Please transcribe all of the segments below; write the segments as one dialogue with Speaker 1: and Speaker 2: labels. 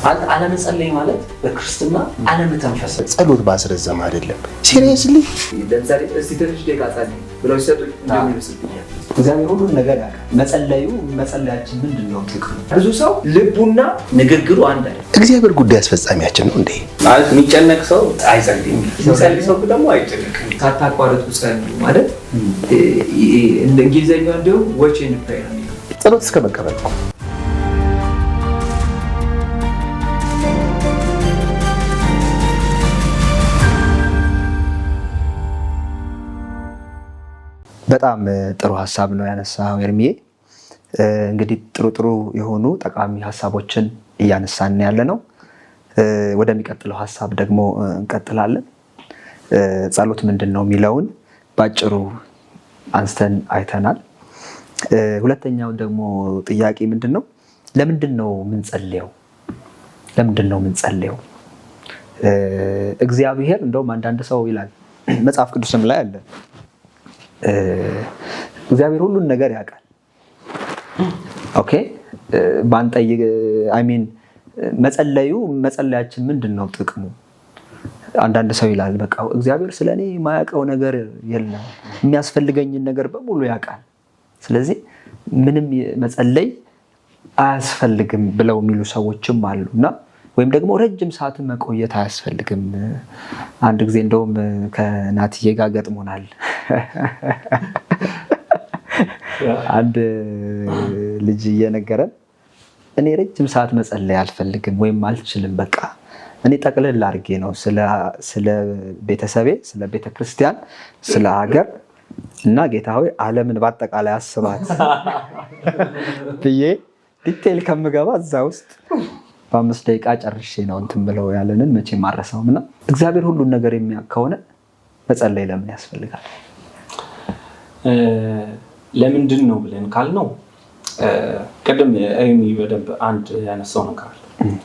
Speaker 1: አለመጸለይ ማለት በክርስትና አለመተንፈስ
Speaker 2: ጸሎት ባስረዘም አይደለም ሲሪየስሊ
Speaker 1: ለምሳሌ እስቲ ትንሽ ደቂቃ ጸልይ ብለው ሲሰጡኝ እንደሚመስልኛል
Speaker 3: እግዚአብሔር ሁሉን ነገር ያውቃል መጸለያችን ምንድነው ጥቅሙ
Speaker 1: ብዙ ሰው ልቡና ንግግሩ አንድ አይደለም
Speaker 2: እግዚአብሔር ጉዳይ አስፈጻሚያችን ነው እንዴ
Speaker 1: ማለት የሚጨነቅ ሰው አይጸልይም የሚጸልይ ሰው ደግሞ አይጨነቅም ሳታቋርጡ ጸልዩ ማለት እንደ እንግሊዘኛው እንደው watch and pray ነው
Speaker 2: ጸሎት እስከ መቀበል ነው
Speaker 3: በጣም ጥሩ ሐሳብ ነው ያነሳው ኤርሚዬ እንግዲህ ጥሩ የሆኑ ጠቃሚ ሐሳቦችን እያነሳን ያለ ነው ወደሚቀጥለው ሐሳብ ደግሞ እንቀጥላለን ጸሎት ምንድነው የሚለውን ባጭሩ አንስተን አይተናል ሁለተኛው ደግሞ ጥያቄ ምንድነው ለምንድነው ምንጸልየው እግዚአብሔር እንደውም አንዳንድ ሰው ይላል መጽሐፍ ቅዱስም ላይ አለ እግዚአብሔር ሁሉን ነገር ያውቃል ኦኬ ባንጠይ መጸለያችን ምንድነው ጥቅሙ አንዳንድ ሰው ይላል በቃ እግዚአብሔር ስለኔ ማያውቀው ነገር የለም የሚያስፈልገኝን ነገር በሙሉ ያውቃል ስለዚህ ምንም መጸለይ አያስፈልግም ብለው የሚሉ ሰዎችም አሉና ወይም ደግሞ ረጅም ሰዓት መቆየት አያስፈልግም አንድ ጊዜ እንደውም ከናትዬ ጋር ገጥሞናል አንድ ልጅ እየነገረን እኔ ረጅም ሰዓት መጸለይ አልፈልግም ወይም አልችልም በቃ እኔ ጠቅልል አድርጌ ነው ስለ ቤተሰቤ ስለ ቤተክርስቲያን ስለ ሀገር እና ጌታ ሆይ ዓለምን በአጠቃላይ አስባት ብዬ ዲቴል ከምገባ እዛ ውስጥ በ5 ደቂቃ ጨርሼ ነው እንትን ብለው ያለንን መቼ ማረሳውምና እግዚአብሔር ሁሉን ነገር የሚያውቅ ከሆነ መጸለይ ለምን ያስፈልጋል
Speaker 1: ለምንድን ነው ብለን ካልነው ቀደም ኤርሚ በደንብ አንድ ያነሳው ነገር አለ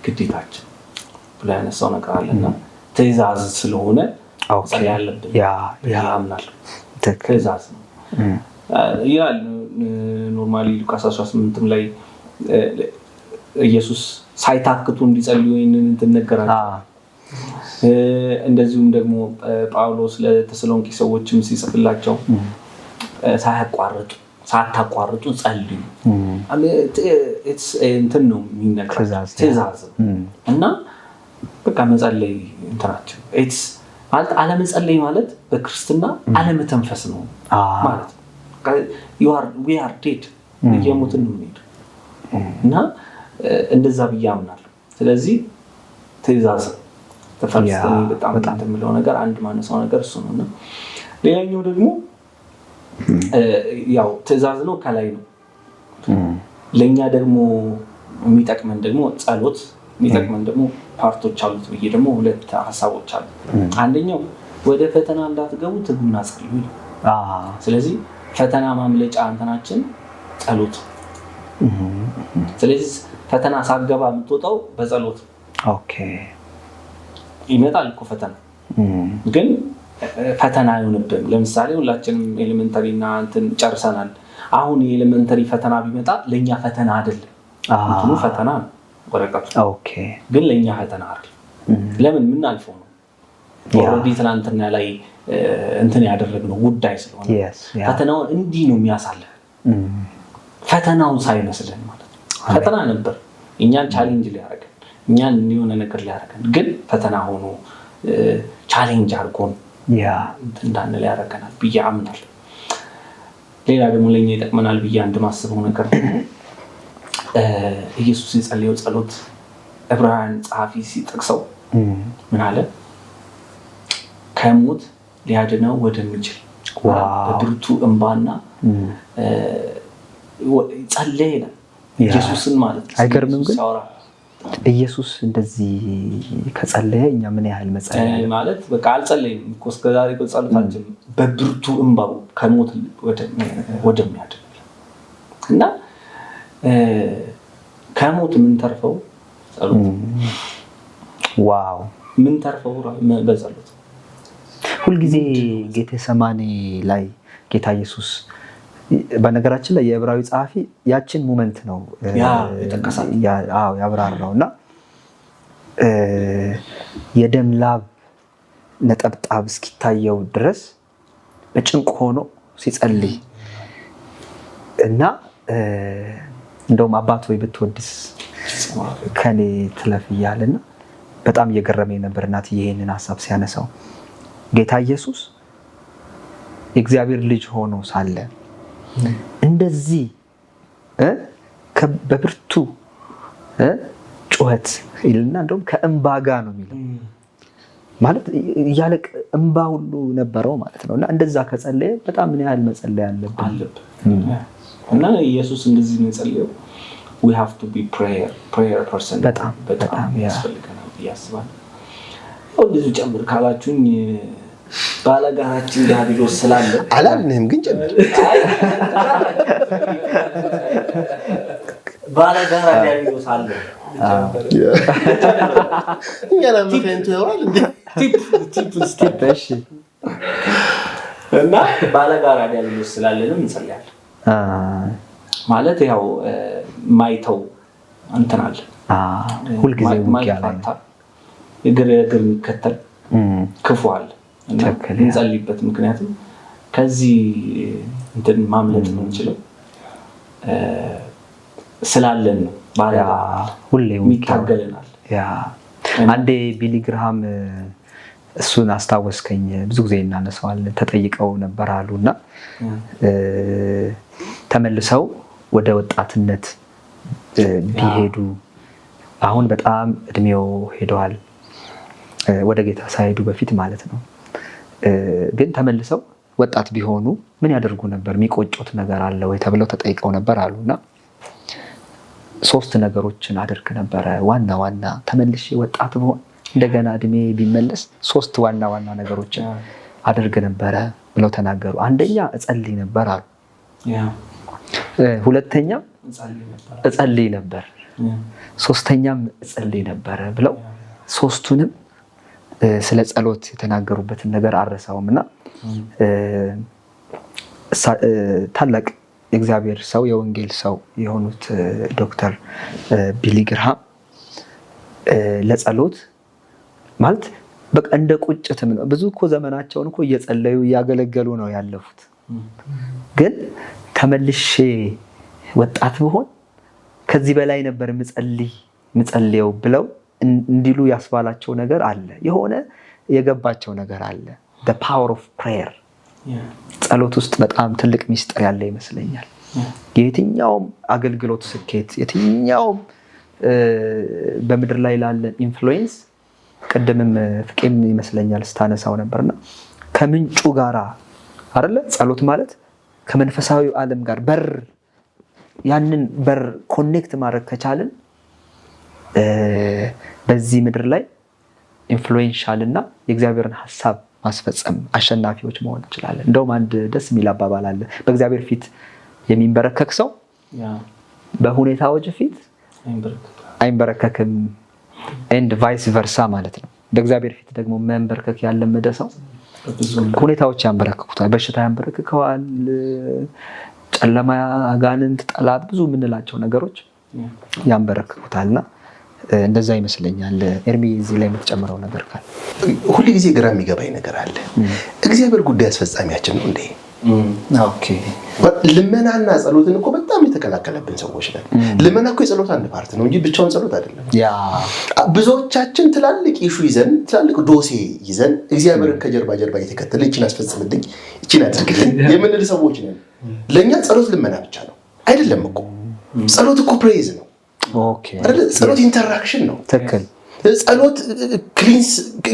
Speaker 1: ግዴታችን ብለ ያነሳው ነገር አለና ትእዛዝ ስለሆነ ጸሎት ያለብን ያምናል ትእዛዝ ነው ይላል ኖርማሊ ሉቃስ 18 ላይ ኢየሱስ ሳይታክቱ እንዲጸልዩ ይሄንን ተነገራቸው እንደዚሁም ደግሞ ጳውሎስ ለተሰሎንቄ ሰዎችም ሲጽፍላቸው ሳታቋርጡ ጸልዩ ኢትስ እንትን ነው የሚነገር ትእዛዝ እና በቃ መጸለይ እንትናችን ኢትስ ማለት አለመጸለይ ማለት በክርስትና አለመተንፈስ ነው ማለት we are dead የሞትን ነው እና እንደዛ ብያምናለሁ ስለዚህ ትእዛዝ ተፈርስተን በጣም ተምለው ነገር አንድ ማነሳው ነገር እሱ ነውና ሌላኛው ደግሞ ያው ትእዛዝ ነው ከላይ ነው ለኛ ደግሞ የሚጠቅመን ደግሞ ጸሎት የሚጠቅመን ደግሞ ፓርቶች አሉት ብዬ ደግሞ ሁለት ሐሳቦች አሉ አንደኛው ወደ ፈተና እንዳትገቡ ትጉና ጸልዩ ስለዚህ ፈተና ማምለጫ አንተናችን ጸሎት ስለዚህ ፈተና ሳገባ የምትወጣው በጸሎት
Speaker 3: ኦኬ
Speaker 1: ይመጣል እኮ ፈተና ግን ፈተና አይሆንብም ለምሳሌ ሁላችንም ኤሌመንተሪ እና እንትን ጨርሰናል አሁን የኤሌመንተሪ ፈተና ቢመጣ ለኛ ፈተና አይደለም እንትኑ ፈተና ነው ወረቀቱ
Speaker 3: ኦኬ
Speaker 1: ግን ለኛ ፈተና አይደል ለምን ምን አልፈው ነው ኦሬዲ ትናንትና ላይ እንትን ያደረግነው ጉዳይ ስለሆነ ፈተናው እንዲህ ነው የሚያሳልፍ ፈተናው ሳይመስልን ማለት ነው ፈተና ነበር እኛን ቻሌንጅ ሊያደርገን እኛን የሆነ ነገር ሊያደርገን ግን ፈተና ሆኖ ቻሌንጅ አድርጎን እንዳንል ያደርገናል ብዬ አምናለሁ ሌላ ደግሞ ለኛ ይጠቅመናል ብዬ አንድ ማስበው ነገር ኢየሱስ የጸለየው ጸሎት ዕብራውያን ጸሐፊ ሲጠቅሰው ምን አለ ከሞት ሊያድነው ወደሚችል በብርቱ እንባና ጸለየ ኢየሱስን ማለት ነው
Speaker 3: አይገርምም ግን ኢየሱስ እንደዚህ ከጸለየ እኛ ምን ያህል መጸለይ
Speaker 1: ማለት በቃ አልጸለይም እኮ እስከዛሬ ጸሎታችን በብርቱ እንባው ከሞት ወደሚያድን እና ከሞት ምን ተርፈው ጸሎት
Speaker 3: ዋው
Speaker 1: ምን ተርፈው በጸሎት
Speaker 3: ሁሉ ጊዜ ጌቴሰማኒ ላይ ጌታ ኢየሱስ በነገራችን ላይ የዕብራዊ ጸሐፊ ያችን ሞመንት ነው
Speaker 1: የተከሳለ
Speaker 3: ያብራራውና የደም ላብ ነጠብጣብ እስኪታየው ድረስ በጭንቅ ሆኖ ሲጸልይ እና እንደውም አባት ወይ ብትወድስ ከኔ ትለፍ እያለና በጣም እየገረመኝ ነበር እናትዬ ይሄንን ሐሳብ ሲያነሳው። ጌታ ኢየሱስ የእግዚአብሔር ልጅ ሆኖ ሳለ እንደዚህ በብርቱ ጩኸት ይልና እንደውም ከእንባ ጋር ነው የሚለው ማለት እያለቅ እንባ ሁሉ ነበረው ማለት ነው። እና እንደዛ ከጸለየ በጣም ምን ያህል መጸለይ አለብን
Speaker 1: እና ኢየሱስ እንደዚህ ነው የጸለየው። we have to be prayer person በጣም ያስፈልገናል ያስባል። እንደዚህ ጨምር ካላችሁኝ ባለጋራችን ዲያብሎስ ስላለ
Speaker 2: አላልንም ግን ጨምር
Speaker 1: ባለጋራ ዲያብሎስ አለ
Speaker 2: እኛ ለምንፈንቱ ያወራል እንዴ
Speaker 1: ቲፕ እሺ። እና ባለጋራ ዲያብሎስ ስላለንም እንጸልያለን ማለት ያው ማይተው እንተናል
Speaker 3: ሁሉ ጊዜ ውጊያ ላይ
Speaker 1: እግር የሚከተል ክፉ አለ እና እንጸልይበት። ምክንያቱም ከዚህ እንትን ማምለጥ የምንችለው ስላለን ነው። ባለጋ
Speaker 3: ሁሌ
Speaker 1: ይታገለናል።
Speaker 3: አንዴ ቢሊ ግርሃም እሱን አስታወስከኝ። ብዙ ጊዜ እናነሳዋለን። ተጠይቀው ነበር አሉና ተመልሰው ወደ ወጣትነት ቢሄዱ አሁን በጣም እድሜው ሄደዋል፣ ወደ ጌታ ሳይሄዱ በፊት ማለት ነው። ግን ተመልሰው ወጣት ቢሆኑ ምን ያደርጉ ነበር? የሚቆጩት ነገር አለ ወይ ተብለው ተጠይቀው ነበር አሉና 3 ነገሮችን አደርግ ነበረ። ዋና ዋና ተመልሼ ወጣት ብሆን እንደገና እድሜ ቢመለስ 3 ዋና ዋና ነገሮችን አደርግ ነበረ ብለው ተናገሩ። አንደኛ እጸልይ ነበር አሉ። ሁለተኛ እጸልይ ነበር፣ ሶስተኛም እጸልይ ነበር ብለው 3ቱንም ስለ ጸሎት የተናገሩበትን ነገር አረሳውም። እና ታላቅ የእግዚአብሔር ሰው የወንጌል ሰው የሆኑት ዶክተር ቢሊ ግርሃም ለጸሎት ማለት በቃ እንደ ቁጭትም ነው። ብዙ እኮ ዘመናቸውን እኮ እየጸለዩ እያገለገሉ ነው ያለፉት። ግን ተመልሼ ወጣት ብሆን ከዚህ በላይ ነበር ምጸልየው ብለው እንዲሉ ያስባላቸው ነገር አለ። የሆነ የገባቸው ነገር አለ። the power of prayer ጸሎት ውስጥ በጣም ትልቅ ሚስጥር ያለ ይመስለኛል። የትኛውም አገልግሎት ስኬት፣ የትኛውም በምድር ላይ ላለ ኢንፍሉዌንስ ቀደምም ፍቄም ይመስለኛል ስታነሳው ነበርና ከምንጩ ጋራ አይደለ ጸሎት ማለት ከመንፈሳዊው ዓለም ጋር ያንን በር ኮኔክት ማድረግ ከቻልን በዚህ ምድር ላይ ኢንፍሉዌንሻል እና የእግዚአብሔርን ሐሳብ ማስፈጸም አሸናፊዎች መሆን እንችላለን። እንደውም አንድ ደስ የሚል አባባል አለ። በእግዚአብሔር ፊት የሚንበረከክ ሰው በሁኔታዎች ፊት አይንበረከክም and vice versa ማለት ነው። በእግዚአብሔር ፊት ደግሞ መንበርከክ ያለመደ ሰው ሁኔታዎች ያንበረክኩታል፣ በሽታ ያንበረክከዋል፣ ጨለማ፣ አጋንንት፣ ጠላት ብዙ የምንላቸው ነገሮች ያንበረክኩታልና እንደዛ ይመስለኛል። ኤርሚ እዚህ ላይ የምትጨምረው ነገር ካለ?
Speaker 2: ሁሉ ጊዜ ግራ የሚገባኝ ነገር አለ። እግዚአብሔር ጉዳይ አስፈጻሚያችን ነው እንዴ?
Speaker 3: ኦኬ።
Speaker 2: ልመናና ጸሎትን እኮ በጣም የተከላከለብን ሰዎች ነን። ልመና እኮ የጸሎት አንድ ፓርት ነው እንጂ ብቻውን ጸሎት አይደለም። ብዙዎቻችን ትላልቅ ኢሹ ይዘን ትላልቅ ዶሴ ይዘን እግዚአብሔርን ከጀርባ እየተከተለ እቺን አስፈጽምልኝ እቺን አድርግልኝ የምንል ሰዎች ነን። ለኛ ጸሎት ልመና ብቻ ነው አይደለም እኮ። ጸሎት እኮ ፕሬዝ ነው።
Speaker 3: ኦኬ።
Speaker 2: ጸሎት ኢንተራክሽን ነው።
Speaker 3: ትክክል።
Speaker 2: ጸሎት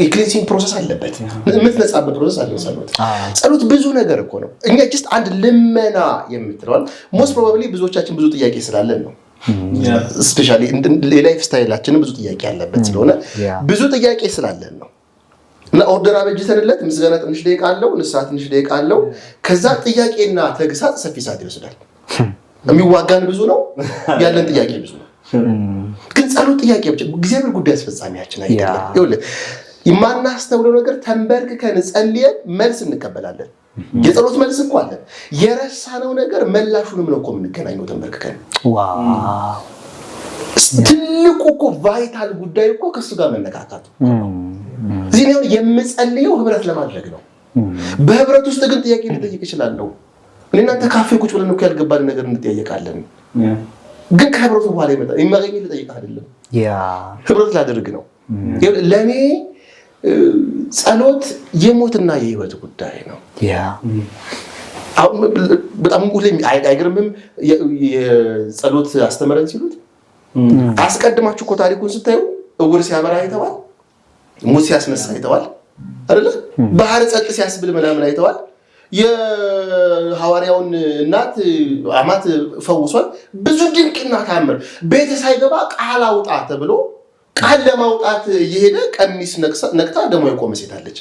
Speaker 2: ክሊንሲንግ ፕሮሰስ አለበት፣ የምትነጻበት ፕሮሰስ አለ። ጸሎት ብዙ ነገር እኮ ነው። እኛ ጀስት አንድ ልመና የምትለዋል ሞስት ፕሮባብሊ ብዙዎቻችን ብዙ ጥያቄ ስላለን ነው። ስፔሻሊ ላይፍ ስታይላችን ብዙ ጥያቄ ያለበት ስለሆነ ብዙ ጥያቄ ስላለን ነው። እና ኦርደር አበጅተንለት ምስጋና ትንሽ ደቂቃ አለው፣ ንስሐ ትንሽ ደቂቃ አለው። ከዛ ጥያቄና ተግሳጽ ሰፊ ሰዓት ይወስዳል። የሚዋጋን ብዙ ነው፣ ያለን ጥያቄ ብዙ ነው። ግን ጸሎት ጥያቄ ብቻ እግዚአብሔር ጉዳይ አስፈጻሚያችን አይደለም። ይኸውልህ የማናስተውለው ነገር ተንበርክከን ጸልየን መልስ እንቀበላለን። የጸሎት መልስ እኮ አለ። የረሳነው ነገር መላሹንም ነው እኮ የምንገናኘው ተንበርክከን። ትልቁ እኮ ቫይታል ጉዳይ እኮ ከሱ ጋር መነካካቱ እዚህ ነው የምጸልየው ህብረት ለማድረግ ነው። በህብረት ውስጥ ግን ጥያቄ ልጠይቅ እችላለሁ። እናንተ ካፌ ቁጭ ብለን እኮ ያልገባን ነገር እንጠያየቃለን። ግን ከህብረቱ በኋላ ይመጣል የማገኝ ልጠይቅ አይደለም ህብረት ላደርግ ነው። ለኔ ጸሎት የሞትና የህይወት ጉዳይ ነው። በጣም ሁሌም አይገርምም የጸሎት አስተምረን ሲሉት አስቀድማችሁ እኮ ታሪኩን ስታዩ እውር ሲያበራ አይተዋል፣ ሙት ሲያስነሳ አይተዋል አይደል? ባህር ጸጥ ሲያስብል ምናምን አይተዋል። የሐዋርያውን እናት አማት ፈውሷል። ብዙ ድንቅና ተአምር ቤት ሳይገባ ቃል አውጣ ተብሎ ቃል ለማውጣት እየሄደ ቀሚስ ነክታ ደሞ የቆመ ሴት አለች።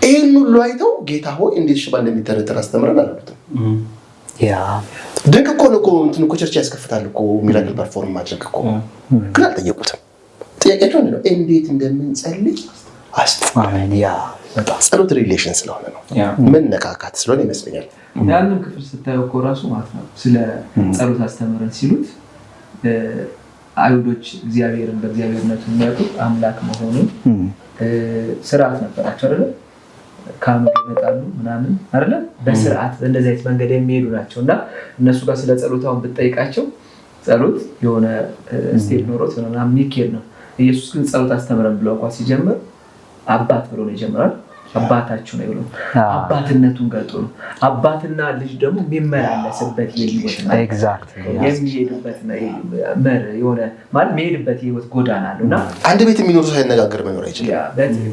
Speaker 2: ይሄን ሁሉ አይተው ጌታ ሆይ እንዴት ሽባ እንደሚተረተር አስተምረን አላሉትም። ድንቅ እኮ ነው እኮ እንትን እኮ ቸርች ያስከፍታል እኮ ሚራክል ፐርፎርም ማድረግ እኮ ግን አልጠየቁትም። ጥያቄያቸው ነው እንዴት እንደምንጸልይ አስተምረን። ጸሎት ሪሌሽን ስለሆነ ነው መነካካት ስለሆነ ይመስለኛል።
Speaker 4: ያንን ክፍል ስታየው እኮ ራሱ ማለት ነው ስለ ጸሎት አስተምረን ሲሉት አይሁዶች እግዚአብሔርን በእግዚአብሔርነቱ የሚያውቁት አምላክ መሆኑን ስርዓት ነበራቸው አይደል? ካህኑ ይመጣሉ ምናምን አይደል? በስርዓት እንደዚህ አይነት መንገድ የሚሄዱ ናቸውና እነሱ ጋር ስለ ጸሎታውን ብትጠይቃቸው ጸሎት የሆነ ስቴፕ ኖሮት ምናምን የሚኬድ ነው። ኢየሱስ ግን ጸሎት አስተምረን ብሎ እንኳን ሲጀምር አባት ብሎ ነው ይጀምራል። አባታችሁ ነው ብሎ አባትነቱን ገልጦ ነው። አባትና ልጅ ደግሞ የሚመላለስበት የህይወት ነው ኤግዛክትሊ የሚሄድበት ነው መር የሆነ ማለት የሚሄድበት የህይወት ጎዳና ነውና አንድ
Speaker 2: ቤት የሚኖር ሰው ሳይነጋገር መኖር አይችልም።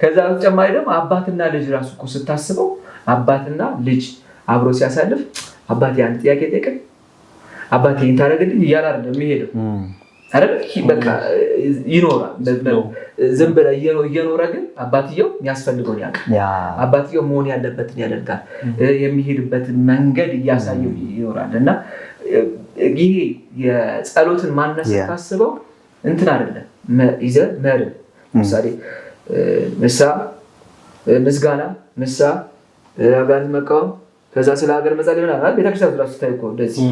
Speaker 4: ከዛ በተጨማሪ ደግሞ አባትና ልጅ ራሱ እኮ ስታስበው አባትና ልጅ አብሮ ሲያሳልፍ አባቴ አንድ ጥያቄ ጠይቀኝ አባቴ እንታረግልኝ እያለ አይደለም የሚሄደው አይደል? በቃ ይኖራል ዝም ብለህ እየኖረ ግን አባትየው የሚያስፈልገው ያውቃል። አባትየው መሆን ያለበትን ያደርጋል። የሚሄድበትን መንገድ እያሳየው ይኖራል። እና ይሄ የጸሎትን ማነስ ታስበው እንትን አይደለም ይዘህ መርህ ምሳሌ ንስሐ ምስጋና ንስሐ አጋንንት መቃወም ከዛ ስለ ሀገር መጸለይ ምናምን ቤተክርስቲያን ራሱ ታይቆ እንደዚህ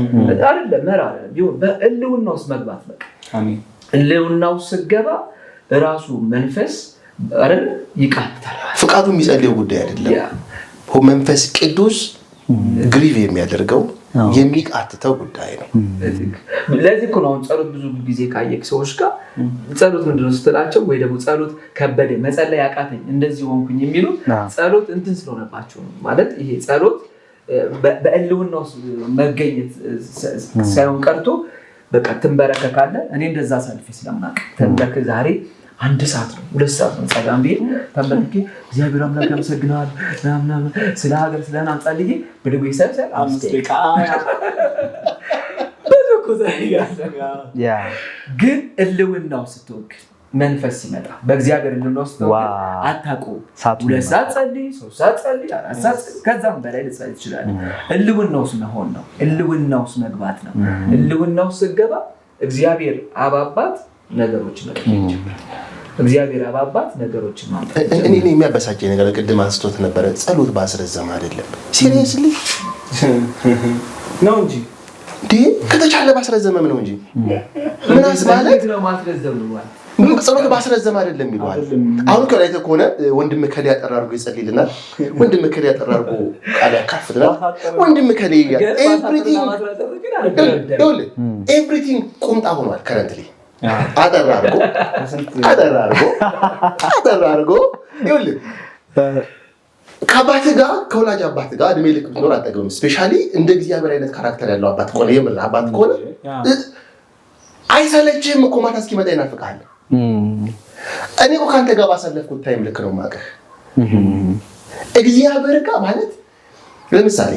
Speaker 4: አይደለም መርህ አይደለም ቢሆን በእልውና ውስጥ መግባት በቃ አሜን እልውናው ስገባ ራሱ መንፈስ አይደል ይቃታል።
Speaker 2: ፍቃዱ የሚጸልየው ጉዳይ አይደለም። መንፈስ ቅዱስ ግሪቭ የሚያደርገው የሚቃትተው ጉዳይ ነው።
Speaker 4: ለዚህ እኮ ነው ጸሎት ብዙ ጊዜ ካየክ ሰዎች ጋር ጸሎት ምንድነው ስትላቸው ወይ ደግሞ ጸሎት ከበደ መጸለይ አቃተኝ እንደዚህ ሆንኩኝ የሚሉ ጸሎት እንትን ስለሆነባቸው ነው ማለት ይሄ ጸሎት በእልውናው መገኘት ሳይሆን ቀርቶ በቃ ትንበረከካለ። እኔ እንደዛ ሳልፌ ስለማቅ ተንበረከ ዛሬ 1 ሰዓት ነው 2 ሰዓት ነው ጸጋም ቢል ተንበረከ እግዚአብሔር አምላክ ያመሰግናል ምናምን ስለ ሀገር ስለና ጸልዬ በደጉ ይሰብሰብ 5 ደቂቃ በደጉ ያ ግን እልውናው ስትወክ መንፈስ ሲመጣ በእግዚአብሔር እልውናው ስትወክ አታቆ 2 ሰዓት ጸልይ 3 ሰዓት ጸልይ 4 ሰዓት ከዛም በላይ ልጸልይ ይችላል። እልውናውስ መሆን ነው። እልውናውስ መግባት ነው። እልውናው ስገባ እግዚአብሔር አባባት ነገሮችን መቀየር ይችላል። እግዚአብሔር አባባት ነገሮችን ማለት
Speaker 2: እኔ የሚያበሳጨኝ ነገር ቅድም አንስቶት ነበር። ጸሎት ባስረዘም አይደለም ሲሪየስሊ
Speaker 4: ነው እንጂ
Speaker 2: ከተቻለ ባስረዘመም ነው እንጂ ምን አስባለህ
Speaker 4: ነው ማስረዘም ነው ማለት
Speaker 2: ጸሎት ባስረዘም አይደለም ይሏል። አሁን ከላይ ተኮነ ወንድም ከሊ ያጠራርጎ ይጸልይልናል። ወንድም ከሊ ያጠራርጎ ቃል ያካፍልናል። ወንድም ከሊ ኤቭሪቲንግ ቁምጣ ሆኗል ከረንትሊ አጠራርጎ ይኸውልህ ከአባት ጋር ከወላጅ አባት ጋር እድሜ ልክ ብትኖር አጠገብም ስፔሻሊ እንደ እግዚአብሔር አይነት ካራክተር ያለው አባት ከሆነ የምር አባት ከሆነ አይሰለችህም እኮ ማታ እስኪመጣ ይናፍቅሃል። እኔ እኮ ከአንተ ጋር ባሳለፍኩት ታይም ልክ ነው የማውቅህ። እግዚአብሔር ጋር ማለት ለምሳሌ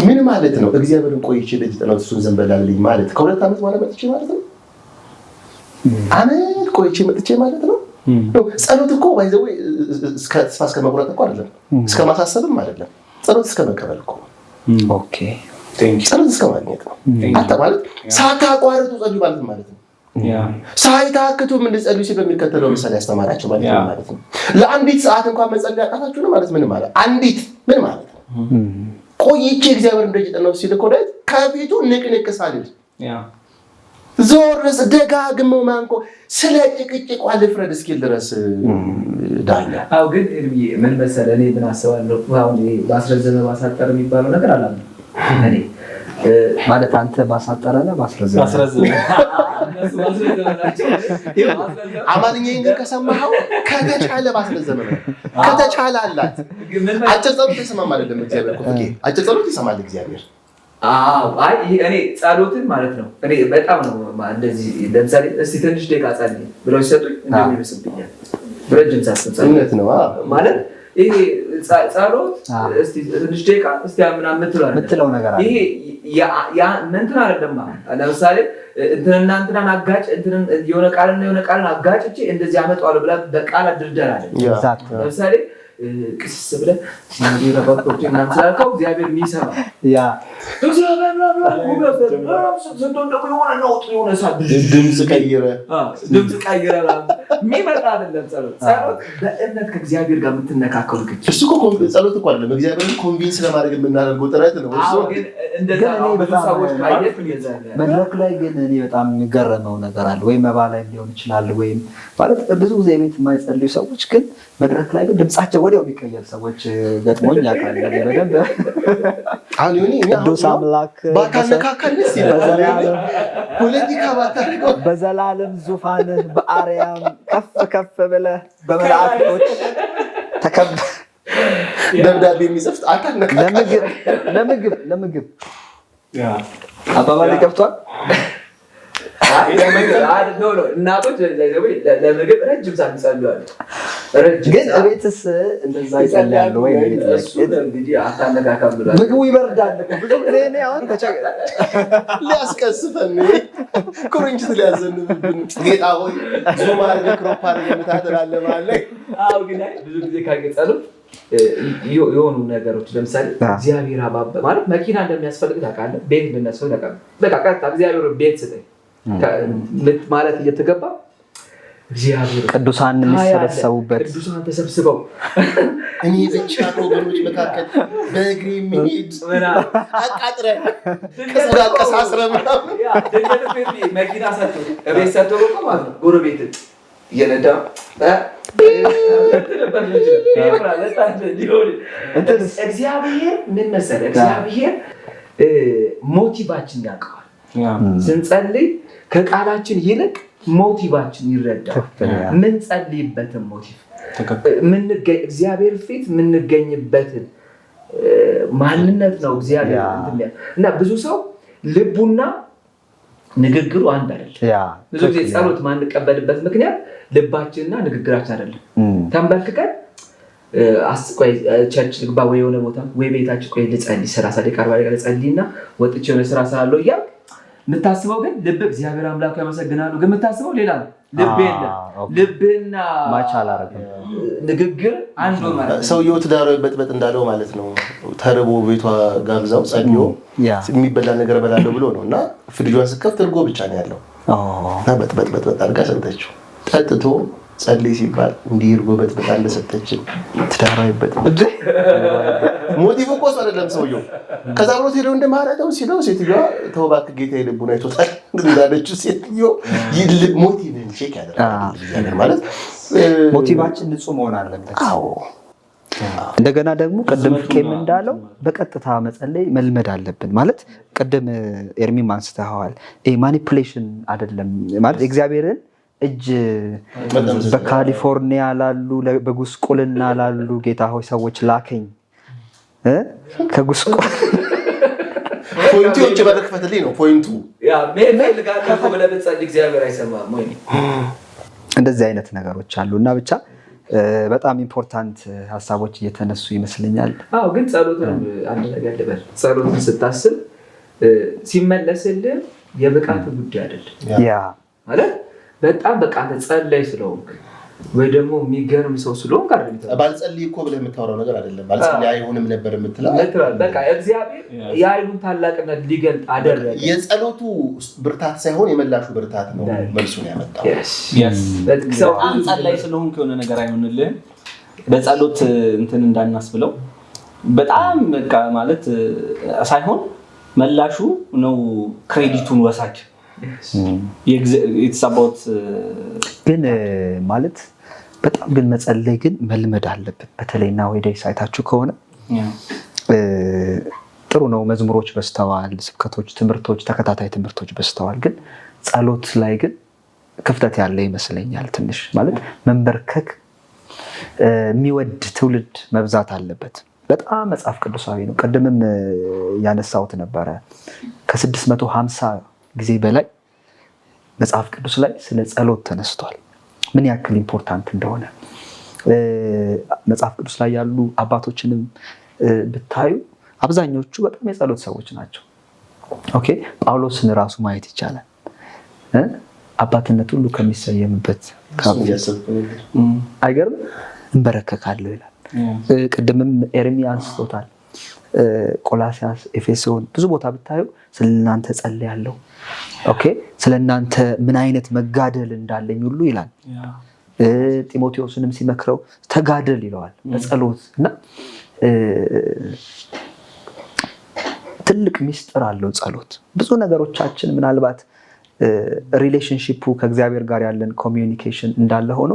Speaker 2: ምን ማለት ነው? እግዚአብሔርን ቆይቼ ደጅ ጠናት እሱን ዘንበላልኝ ማለት ከ2 ዓመት በኋላ መጥቼ ማለት ነው። አመት ቆይቼ መጥቼ ማለት ነው። ጸሎት እኮ ባይዘው እስከ ተስፋ እስከ መቁረጥ እኮ አይደለም፣ እስከ ማሳሰብም አይደለም። ጸሎት እስከ መቀበል እኮ
Speaker 3: ኦኬ
Speaker 2: ጸሎት እስከ ማግኘት ነው። አንተ ማለት ሳታቋርጡ ጸልዩ ማለት ነው። ሳይታክቱ ምን ጸልዩ ሲል በሚከተለው ምሳሌ ያስተማራቸው ማለት ነው። ለአንዲት ሰዓት እንኳን መጸለይ አቃታችሁ ነው ማለት ምን ማለት አንዲት ምን ማለት ነው? ቆይቼ እግዚአብሔር እንደጅ ጠናው ሲል እኮ ከፊቱ ንቅንቅ ሳልል ዞርስ ደጋግመው ማንቆ ስለ ጭቅጭቋ ልፍረድ እስኪል ድረስ ዳኛ።
Speaker 4: አዎ ግን ምን መሰለህ እኔ ምን አስባለሁ አሁን ባስረዘመ ባሳጠረ የሚባለው ነገር አላምንም እኔ
Speaker 3: ማለት አንተ ባሳጠረና ባስረዘመ
Speaker 2: አማርኛዬን ግን ከሰማኸው ከተቻለ ባስረዘመ ነው ከተቻለ አላት አጭር ጸሎት ይሰማል አይደለም እግዚአብሔር እኮ አጭር ጸሎት ይሰማል እግዚአብሔር።
Speaker 4: አይ እኔ ጸሎትን ማለት ነው እኔ በጣም ነው እንደዚህ ለምሳሌ እስቲ ትንሽ ደቂቃ ጸልይ ብለው ሲሰጡኝ እንደምን ይመስልኛል ረጅም ሰዓት
Speaker 2: ጸሎት ነው
Speaker 4: ማለት ይሄ ጸሎት እስቲ ትንሽ ደቂቃ እስቲ ምናምን
Speaker 3: የምትለው ነገር አለ።
Speaker 4: ይሄ ያ እንትን አይደለም። ለምሳሌ እንትናን አጋጭ እንትን የሆነ ቃልን አጋጭቼ እንደዚህ አመጣዋለሁ ብላ በቃል ድርደር አለ። ለምሳሌ ቅስስ ብለህ ረባቶች ምናምን ስላልከው እግዚአብሔር የሚሰማ
Speaker 3: ያ
Speaker 2: ድምፅ ቀይረ
Speaker 4: የሚመጣ አይደለም። ጸሎት በእምነት ከእግዚአብሔር ጋር የምትነካከሉ
Speaker 2: እሱ ጸሎት እኮ አይደለም እግዚአብሔርን ኮንቪንስ ለማድረግ የምናደርገው ጥረት ነው።
Speaker 3: መድረክ ላይ ግን እኔ በጣም የሚገረመው ነገር አለ። ወይ መባ ላይ ሊሆን ይችላል ወይም ማለት ብዙ ጊዜ ቤት የማይጸልዩ ሰዎች ግን መድረክ ላይ ግን ድምጻቸው ወዲያው የሚቀየር ሰዎች ገጥሞኝ ያውቃል። በደንብ ቅዱስ አምላክ በዘላለም ዙፋንህ በአርያም ከፍ ከፍ ብለህ በመላእክቶች ተከበህ
Speaker 2: ደብዳቤ የሚጽፍ
Speaker 3: ለምግብ አባባል ገብቷል።
Speaker 4: እናቶች ለምግብ ረጅም ሰዓት ይጸልያሉ።
Speaker 3: ግን እቤትስ እንደዛ ይጸልያሉ ወይ? ምግቡ ይበርዳል ብዙ ጊዜ እኔ አሁን
Speaker 2: ሊያስቀስፈን ኩርንችት ሊያዘንብብን ጌታ ሆይ ዙም አድርገህ ክሮፕ አድርገህ የምታደላለህ ማለት
Speaker 4: ነው። ግን ብዙ ጊዜ ካገጸሉት የሆኑ ነገሮች ለምሳሌ እግዚአብሔር አባባ ማለት መኪና እንደሚያስፈልግ ታውቃለህ፣ ቤት እንደሚያስፈልግ ታውቃለህ። በቃ ቀጥታ እግዚአብሔር ቤት ስጠኝ ማለት እየተገባ እግዚአብሔር
Speaker 3: ቅዱሳን የሚሰበሰቡበት
Speaker 4: ቅዱሳን ተሰብስበው
Speaker 2: እኔ ብቻ ወገኖች መካከል በእግሬ የሚሄድ አቃጥረን ከሰጋት ቀሳስረ ምናምን
Speaker 4: መኪና ሰጥቶ እቤት ሰጥቶ ማለት ነው ጎረቤት እየነዳ እግዚአብሔር ምን መሰለህ እግዚአብሔር ሞቲቫችን ያውቀዋል። ስንጸልይ ከቃላችን ይልቅ ሞቲቫችን ይረዳል። ምን ጸልይበትን ሞቲቭ እግዚአብሔር ፊት የምንገኝበትን ማንነት ነው እግዚአብሔር እና ብዙ ሰው ልቡና ንግግሩ አንድ አይደለም። ብዙ ጊዜ ጸሎት ማንቀበልበት ምክንያት ልባችንና ንግግራችን አይደለም። ተንበርክከን አስቆይ ቸርች ልግባ ወይ የሆነ ቦታ ወይ ቤታችን ቆይ ልጸልይ 30 ደቂቃ 40 ደቂቃ ልጸልይና ወጥቼ የሆነ ስራ ስላለው እያልክ የምታስበው ግን ልብ እግዚአብሔር አምላክ ያመሰግናሉ ግን የምታስበው ሌላ ነው። ልብና ንግግር አንድ ነው ማለት ነው።
Speaker 2: ሰውየው ትዳሩ በጥበጥ እንዳለው ማለት ነው። ተርቦ ቤቷ ጋብዛው ጸልዮ የሚበላ ነገር በላለው ብሎ ነው እና ፍሪጇን ስከፍት እርጎ ብቻ ነው ያለው እና በጥበጥ አድርጋ ሰጠችው። ጠጥቶ ጸልይ ሲባል እንዲህ እርጎ በጥበጥ እንደሰጠችው ትዳሩ ይበጥበጥ ሞቲቭ እኮ አይደለም ሰውየው። ከዛ ብሎ ሄደው እንደማረደው ሲለው ሴትዮዋ ተው እባክህ ጌታ ልቡን አይቶታል እንዳለችው ሴትዮዋ ይልብ ሞቲቭን ቼክ ያደርጋል ማለት
Speaker 3: ሞቲቫችን ንጹህ መሆን አለበት።
Speaker 2: አዎ
Speaker 3: እንደገና ደግሞ ቅድም ፍቄም እንዳለው በቀጥታ መጸለይ መልመድ አለብን ማለት ቅድም ኤርሚም አንስተዋል። ማኒፑሌሽን አይደለም ማለት እግዚአብሔርን እጅ በካሊፎርኒያ ላሉ በጉስቁልና ላሉ ጌታ ሆይ ሰዎች ላከኝ ከጉስቁል
Speaker 2: ፖይንቶች በረከፈትልኝ ነው ፖይንቱ
Speaker 4: ያ ሜል ጋር ከመለበጸል እግዚአብሔር አይሰማም ወይ
Speaker 3: እንደዚህ አይነት ነገሮች አሉና ብቻ በጣም ኢምፖርታንት ሐሳቦች እየተነሱ ይመስለኛል።
Speaker 4: አዎ ግን ጸሎትን አንድ ነገር ልበል። ጸሎትን ስታስብ ሲመለስልህ የብቃት ጉዳይ አይደለም።
Speaker 3: ያ
Speaker 4: ማለት በጣም በቃ ጸለይ ስለሆንክ ወይ ደግሞ የሚገርም ሰው ስለሆንክ አይደለም።
Speaker 2: ባልጸልይ እኮ ብለህ የምታወራው ነገር አይደለም። ባልጸልይ አይሆንም ነበር የምትለው
Speaker 4: በቃ እግዚአብሔር የኃይሉን ታላቅነት ሊገልጥ አደረገ።
Speaker 2: የጸሎቱ ብርታት ሳይሆን የመላሹ ብርታት ነው መልሱን ያመጣው።
Speaker 1: ሰው አንጸልይ ስለሆንክ የሆነ ነገር አይሆንልህም። በጸሎት እንትን እንዳናስብለው በጣም በቃ ማለት ሳይሆን መላሹ ነው ክሬዲቱን ወሳጅ
Speaker 3: ግን ማለት በጣም ግን መጸለይ ግን መልመድ አለብን። በተለይ ናዊዴይስ አይታችሁ ከሆነ ጥሩ ነው፣ መዝሙሮች በስተዋል፣ ስብከቶች፣ ትምህርቶች፣ ተከታታይ ትምህርቶች በስተዋል። ግን ጸሎት ላይ ግን ክፍተት ያለ ይመስለኛል ትንሽ። ማለት መንበርከክ የሚወድ ትውልድ መብዛት አለበት። በጣም መጽሐፍ ቅዱሳዊ ነው። ቅድምም ያነሳሁት ነበረ ከ650 ጊዜ በላይ መጽሐፍ ቅዱስ ላይ ስለ ጸሎት ተነስቷል። ምን ያክል ኢምፖርታንት እንደሆነ መጽሐፍ ቅዱስ ላይ ያሉ አባቶችንም ብታዩ አብዛኞቹ በጣም የጸሎት ሰዎች ናቸው። ኦኬ ጳውሎስን ራሱ ማየት ይቻላል። አባትነት ሁሉ ከሚሰየምበት አይገርም? እንበረከካለሁ ይላል። ቅድምም ኤርሚያ አንስቶታል። ቆላሲያስ፣ ኤፌሶን ብዙ ቦታ ብታዩ ስለናንተ ጸልያለሁ። ኦኬ ስለናንተ ምን አይነት መጋደል እንዳለኝ ሁሉ ይላል። ጢሞቴዎስንም ሲመክረው ተጋደል ይለዋል በጸሎት እና ትልቅ ሚስጥር አለው ጸሎት። ብዙ ነገሮቻችን ምናልባት ሪሌሽንሺፑ ከእግዚአብሔር ጋር ያለን ኮሚዩኒኬሽን እንዳለ ሆኖ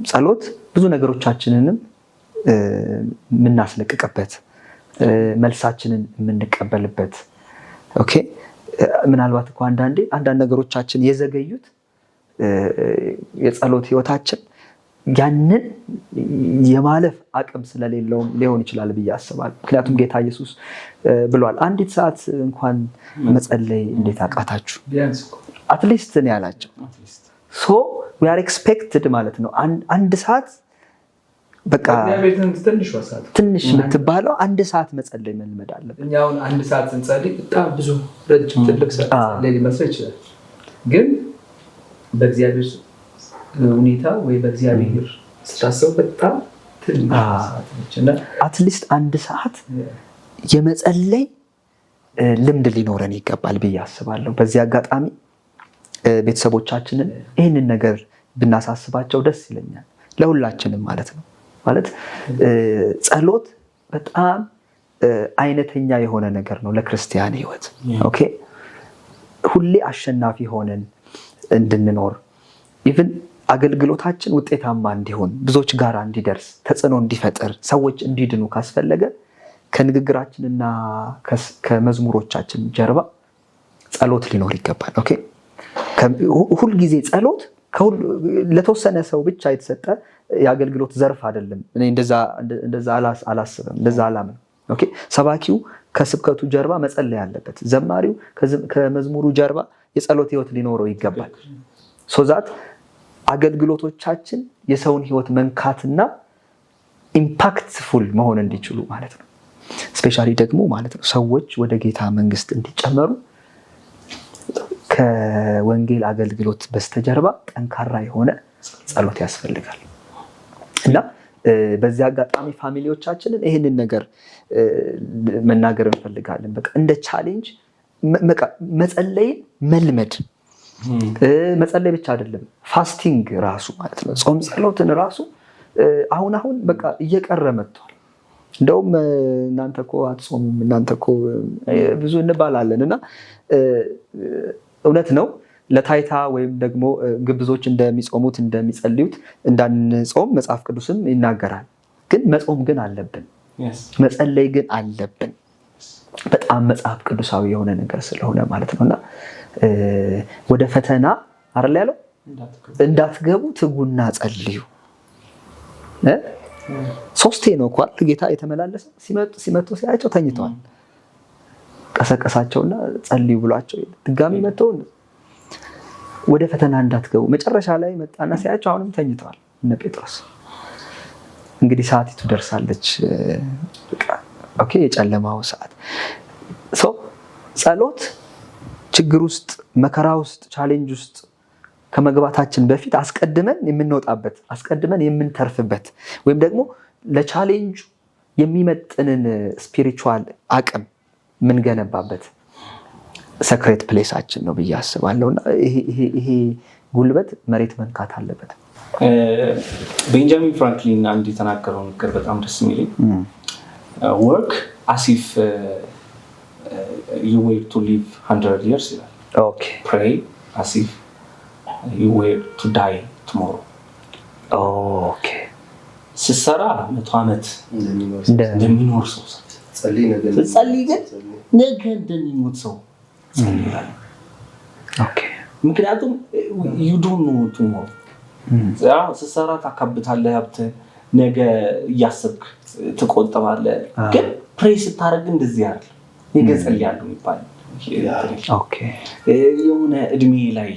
Speaker 3: ጸሎት ብዙ ነገሮቻችንንም የምናስለቅቅበት መልሳችንን የምንቀበልበት። ኦኬ ምናልባት እኮ አንዳንድ ነገሮቻችን የዘገዩት የጸሎት ህይወታችን ያንን የማለፍ አቅም ስለሌለውም ሊሆን ይችላል ብዬ አስባለሁ። ምክንያቱም ጌታ ኢየሱስ ብሏል፣ አንዲት ሰዓት እንኳን መጸለይ እንዴት አቃታችሁ? አትሊስት ነው ያላቸው። ሶ we are expected ማለት ነው አንድ ሰዓት በቃ ትንሽ የምትባለው አንድ ሰዓት መጸለይ መልመድ አለብን።
Speaker 4: እኛ አሁን አንድ ሰዓት ስንጸልይ በጣም ብዙ ረጅም ትልቅ ሰዓት ሊመስል ይችላል። ግን በእግዚአብሔር ሁኔታ ወይ በእግዚአብሔር ስታስበው በጣም ትልቅ ሰዓት ነችና አትሊስት
Speaker 3: አንድ ሰዓት የመጸለይ ልምድ ሊኖረን ይገባል ብዬ አስባለሁ። በዚህ አጋጣሚ ቤተሰቦቻችንን ይህንን ነገር ብናሳስባቸው ደስ ይለኛል፣ ለሁላችንም ማለት ነው። ማለት ጸሎት በጣም አይነተኛ የሆነ ነገር ነው ለክርስቲያን ህይወት። ኦኬ ሁሌ አሸናፊ ሆነን እንድንኖር ኢቭን አገልግሎታችን ውጤታማ እንዲሆን ብዙዎች ጋር እንዲደርስ ተጽዕኖ እንዲፈጥር ሰዎች እንዲድኑ ካስፈለገ ከንግግራችንና ከመዝሙሮቻችን ጀርባ ጸሎት ሊኖር ይገባል። ኦኬ ሁልጊዜ ጸሎት ለተወሰነ ሰው ብቻ የተሰጠ የአገልግሎት ዘርፍ አይደለም። እኔ እንደዛ አላስብም፣ እንደዛ አላምንም። ኦኬ ሰባኪው ከስብከቱ ጀርባ መጸለይ አለበት። ዘማሪው ከመዝሙሩ ጀርባ የጸሎት ህይወት ሊኖረው ይገባል። ሶዛት አገልግሎቶቻችን የሰውን ህይወት መንካትና ኢምፓክትፉል መሆን እንዲችሉ ማለት ነው። ስፔሻሊ ደግሞ ማለት ነው ሰዎች ወደ ጌታ መንግስት እንዲጨመሩ ከወንጌል አገልግሎት በስተጀርባ ጠንካራ የሆነ ጸሎት ያስፈልጋል እና በዚህ አጋጣሚ ፋሚሊዎቻችንን ይህንን ነገር መናገር እንፈልጋለን። በቃ እንደ ቻሌንጅ መጸለይን መልመድ። መጸለይ ብቻ አይደለም፣ ፋስቲንግ ራሱ ማለት ነው። ጾም ጸሎትን ራሱ አሁን በቃ እየቀረ መጥቷል። እንደውም እናንተ እኮ አትጾሙም፣ እናንተ እኮ ብዙ እንባላለን እና እውነት ነው። ለታይታ ወይም ደግሞ ግብዞች እንደሚጾሙት እንደሚጸልዩት እንዳንጾም መጽሐፍ ቅዱስም ይናገራል። ግን መጾም ግን አለብን፣ መጸለይ ግን አለብን። በጣም መጽሐፍ ቅዱሳዊ የሆነ ነገር ስለሆነ ማለት ነውና ወደ ፈተና አይደል ያለው እንዳትገቡ ትጉና ጸልዩ። ሶስቴ ነው እኮ ጌታ የተመላለሰ ሲመጡ ሲያቸው ተኝተዋል። ቀሰቀሳቸውና ጸልዩ ብሏቸው ድጋሚ መጥተው ወደ ፈተና እንዳትገቡ። መጨረሻ ላይ መጣና ሲያቸው አሁንም ተኝተዋል እነ ጴጥሮስ። እንግዲህ ሰዓቲቱ ደርሳለች። ኦኬ የጨለማው ሰዓት። ጸሎት ችግር ውስጥ መከራ ውስጥ ቻሌንጅ ውስጥ ከመግባታችን በፊት አስቀድመን የምንወጣበት አስቀድመን የምንተርፍበት ወይም ደግሞ ለቻሌንጁ የሚመጥንን ስፒሪቹዋል አቅም የምንገነባበት ሰክሬት ፕሌሳችን ነው ብዬ አስባለሁ። እና ይሄ ጉልበት መሬት መንካት አለበት።
Speaker 1: ቤንጃሚን ፍራንክሊን አንድ የተናገረው ነገር በጣም ደስ የሚለኝ work as if you were to live 100 years ይላል።
Speaker 3: Okay.
Speaker 1: Pray as if you were to die tomorrow.
Speaker 3: Okay.
Speaker 1: ስትሰራ 100 ዓመት እንደሚኖር ሰው ስትጸልይ ግን ነገ እንደሚሞት ሰው ጸልያለሁ።
Speaker 3: Okay.
Speaker 1: ምክንያቱም you don't know tomorrow. ስትሰራ ታካብታለህ ሀብት ነገ እያሰብክ ትቆጥባለህ። ግን ፕሬይ ስታደርግ እንደዚህ አይደል ነገ ጸልያለሁ ይባላል።
Speaker 3: Okay.
Speaker 1: የሆነ እድሜ ላይ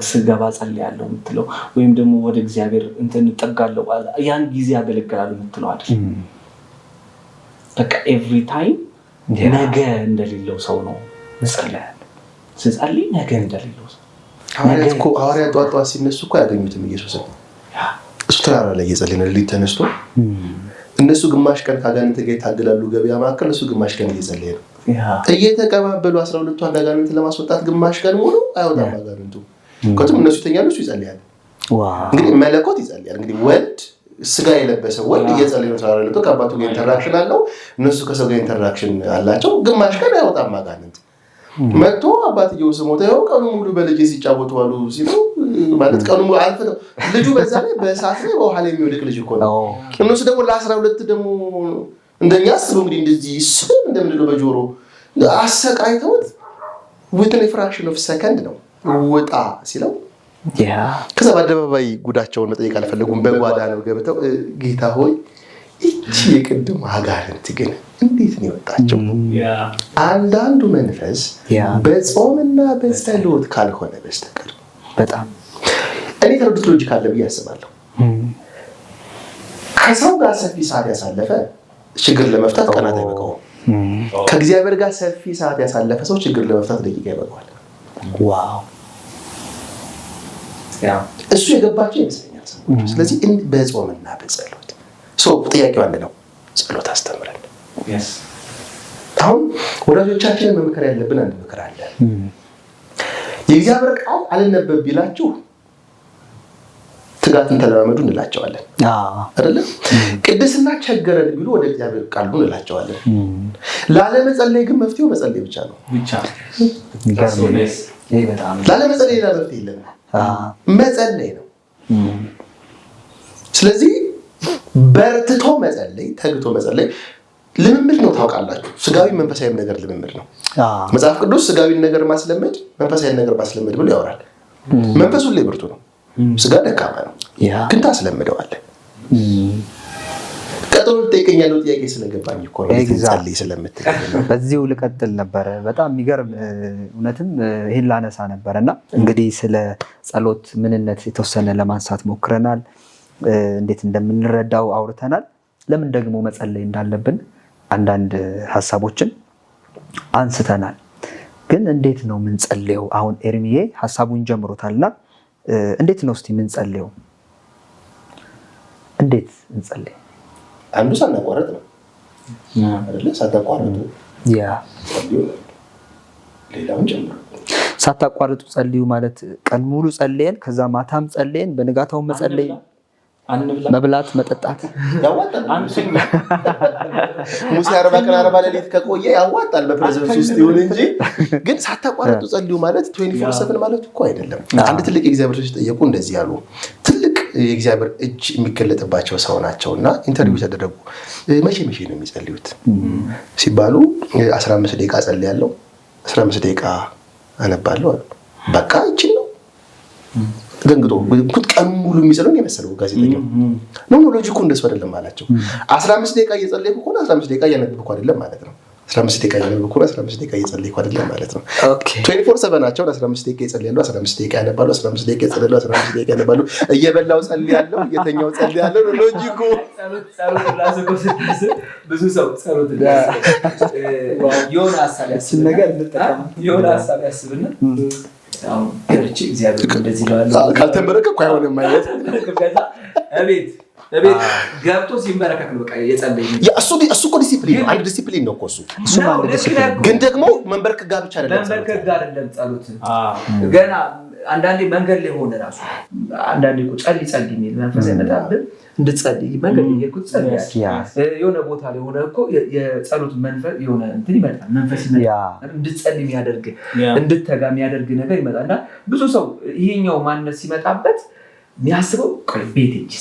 Speaker 1: ስገባ ጸልያለሁ የምትለው ወይም ደግሞ ወደ እግዚአብሔር እንትን እጠጋለሁ ያን ጊዜ ያገለግላል የምትለው አይደል። በቃ ኤቭሪ ታይም ነገ እንደሌለው ሰው ነው ስጸልይ ነገ እንደሌለው ሰው።
Speaker 2: ሐዋርያት ጠዋት ሲነሱ እኮ ያገኙትም ኢየሱስን እሱ ተራራ ላይ እየጸለየ ነው ተነስቶ። እነሱ ግማሽ ቀን ከአጋንንት ጋር ይታገላሉ ገበያ መካከል፣ እሱ ግማሽ ቀን እየጸለየ ነው። እየተቀባበሉ 12 አጋንንት ለማስወጣት ግማሽ ቀን ሙሉ አይወጣም አጋንንቱ። ከቱም እነሱ ይተኛሉ እሱ ይጸልያል። እንግዲህ መለኮት ይጸልያል። እንግዲህ ወልድ ስጋ የለበሰ ወልድ እየጸለየ ነው ተራራ ላይ ከአባቱ ጋር ኢንተራክሽን አለው። እነሱ ከሰው ጋር ኢንተራክሽን አላቸው። ግማሽ ቀን አይወጣም አጋንንት። መጥቶ አባትየው ስሞታ ይኸው ቀኑ ሙሉ በልጅ ሲጫወቱ አሉ ሲሉ ማለት ቀኑ ሙሉ አልፈው ልጁ በዛ ላይ በእሳት ላይ በውሃ ላይ የሚወድቅ ልጅ እኮ ነው። እነሱ ደግሞ ለ12 ደግሞ እንደኛ አስቡ እንግዲህ እንደዚህ ስም እንደምንለው በጆሮ አሰቃይተውት within a fraction of a second ነው ወጣ ሲለው ከዛ በአደባባይ ጉዳቸውን መጠየቅ አልፈለጉም። በጓዳ ነው ገብተው ጌታ ሆይ እቺ የቅድም አጋንንት ግን እንዴት ነው የወጣቸው? አንዳንዱ መንፈስ በጾምና በጸሎት ካልሆነ በስተቀር
Speaker 3: በጣም
Speaker 2: እኔ ተረዱት ሎጂክ አለ ብዬ አስባለሁ። ከሰው ጋር ሰፊ ሰዓት ያሳለፈ ችግር ለመፍታት ቀናት አይበቃውም። ከእግዚአብሔር ጋር ሰፊ ሰዓት ያሳለፈ ሰው ችግር ለመፍታት ደቂቃ ይበቃዋል።
Speaker 3: ዋው
Speaker 2: እሱ የገባቸው ይመስለኛል። ስለዚህ በጾምና በጸሎት ጥያቄው አንድ ነው። ጸሎት አስተምረን። አሁን ወዳጆቻችንን መምከር ያለብን አንድ ምክር አለ። የእግዚአብሔር ቃል አልነበብ ቢላችሁ ትጋትን ተለማመዱ እንላቸዋለን አይደል? ቅድስና ቸገረን ቢሉ ወደ እግዚአብሔር ቃል እንላቸዋለን። ላለመጸለይ ግን መፍትሄው መጸለይ ብቻ ነው። ላለመጸለይ ሌላ መፍትሄ የለም። መጸለይ ነው። ስለዚህ በርትቶ መጸለይ፣ ተግቶ መጸለይ ልምምድ ነው። ታውቃላችሁ ስጋዊ መንፈሳዊ ነገር ልምምድ ነው። መጽሐፍ ቅዱስ ስጋዊ ነገር ማስለመድ መንፈሳዊ ነገር ማስለመድ ብሎ ያወራል። መንፈሱ ላይ ብርቱ ነው፣ ስጋ ደካማ ነው። ግን ታስለምደዋለህ። ቀጥሎ ልጠይቀኝ ያለው ጥያቄ ስለገባኝ እኮ ነው ጸልይ ስለምትል
Speaker 3: በዚሁ ልቀጥል ነበር። በጣም የሚገርም እውነትም ይሄን ላነሳ ነበርና እንግዲህ ስለ ጸሎት ምንነት የተወሰነ ለማንሳት ሞክረናል። እንዴት እንደምንረዳው አውርተናል። ለምን ደግሞ መጸለይ እንዳለብን አንዳንድ ሐሳቦችን አንስተናል። ግን እንዴት ነው የምንጸልየው? አሁን ኤርሚዬ ሐሳቡን ጀምሮታልና እንዴት ነው እስቲ የምንጸልየው? እንዴት እንጸልይ?
Speaker 2: አንዱ ሳናቋረጥ ነው አይደል? ሳታቋርጡ ሌላውን ጀምሩ።
Speaker 3: ሳታቋርጡ ጸልዩ ማለት ቀን ሙሉ ጸልየን ከዛ ማታም ጸልየን በንጋታው መጸለይ መብላት መጠጣት
Speaker 2: ያዋጣል። ሙሴ 40 ቀን 40 ሌሊት ከቆየ ያዋጣል በፕሬዘንስ ውስጥ ይሁን እንጂ ግን ሳታቋርጡ ጸልዩ ማለት 24/7 ማለት እኮ አይደለም። አንድ ትልቅ የእግዚአብሔር ሰው ጠየቁ እንደዚህ ያሉ ትልቅ የእግዚአብሔር እጅ የሚገለጥባቸው ሰው ናቸውና ኢንተርቪው ተደረጉ። መቼ ነው የሚጸልዩት ሲባሉ 15 ደቂቃ ጸልያለሁ፣ 15 ደቂቃ አነባለሁ አሉ። በቃ ይችላል ደንግጦ ቀን ሙሉ የሚጸልዩ የመሰለው ጋዜጠኛው ነው። ሎጂኩ እንደሱ አይደለም አላቸው። 15 ደቂቃ እየጸለይኩ ከሆነ 15 ደቂቃ እያነበብኩ አይደለም ማለት ነው። 15 ደቂቃ እያነበብኩ ከሆነ 15 ደቂቃ እየጸለይኩ አይደለም ማለት ነው። 24/7 ናቸው። 15 ደቂቃ ይጸልያሉ፣ 15 ደቂቃ ያነባሉ፣ 15 ደቂቃ ይጸልያሉ፣ 15 ደቂቃ ያነባሉ። እየበላው ጸልያለሁ፣ እየተኛው ጸልያለሁ። ሎጂኩ
Speaker 4: ጸሎት ላስቆ ስታስብ ብዙ ሰው ጸሎት የሆነ ሐሳብ ያስብ ነገር እንጠቀም የሆነ ሐሳብ ያስብና አሁን ከርቺ እግዚአብሔር እንደዚህ ይላል
Speaker 2: ካልተመረከ እኮ አይሆንም ማለት
Speaker 4: እቤት ገብቶ ሲመረከክ ነው በቃ የጸለይ
Speaker 2: እሱ እኮ ዲሲፕሊን ነው። አንድ ዲሲፕሊን ነው እኮ እሱ ግን ደግሞ መንበርከክ ጋር ብቻ አይደለም።
Speaker 4: መንበርከክ ጋር አይደለም ጸሎት ገና አንዳንዴ መንገድ ላይ ሆነ ራሱ አንዳንዴ እኮ ጸልይ የሚል መንፈስ ያመጣብን እንድትጸልይ መንገድ ላይ እኮ ጸልያለሽ የሆነ ቦታ ላይ ሆነ እኮ የጸሎት መንፈስ የሆነ እንትን ይመጣል መንፈስ ይመጣል እንድትጸልይ የሚያደርግ እንድትተጋ የሚያደርግ ነገር ይመጣል እና ብዙ ሰው ይሄኛው ማንነት ሲመጣበት የሚያስበው ቆይ ቤት እንጂ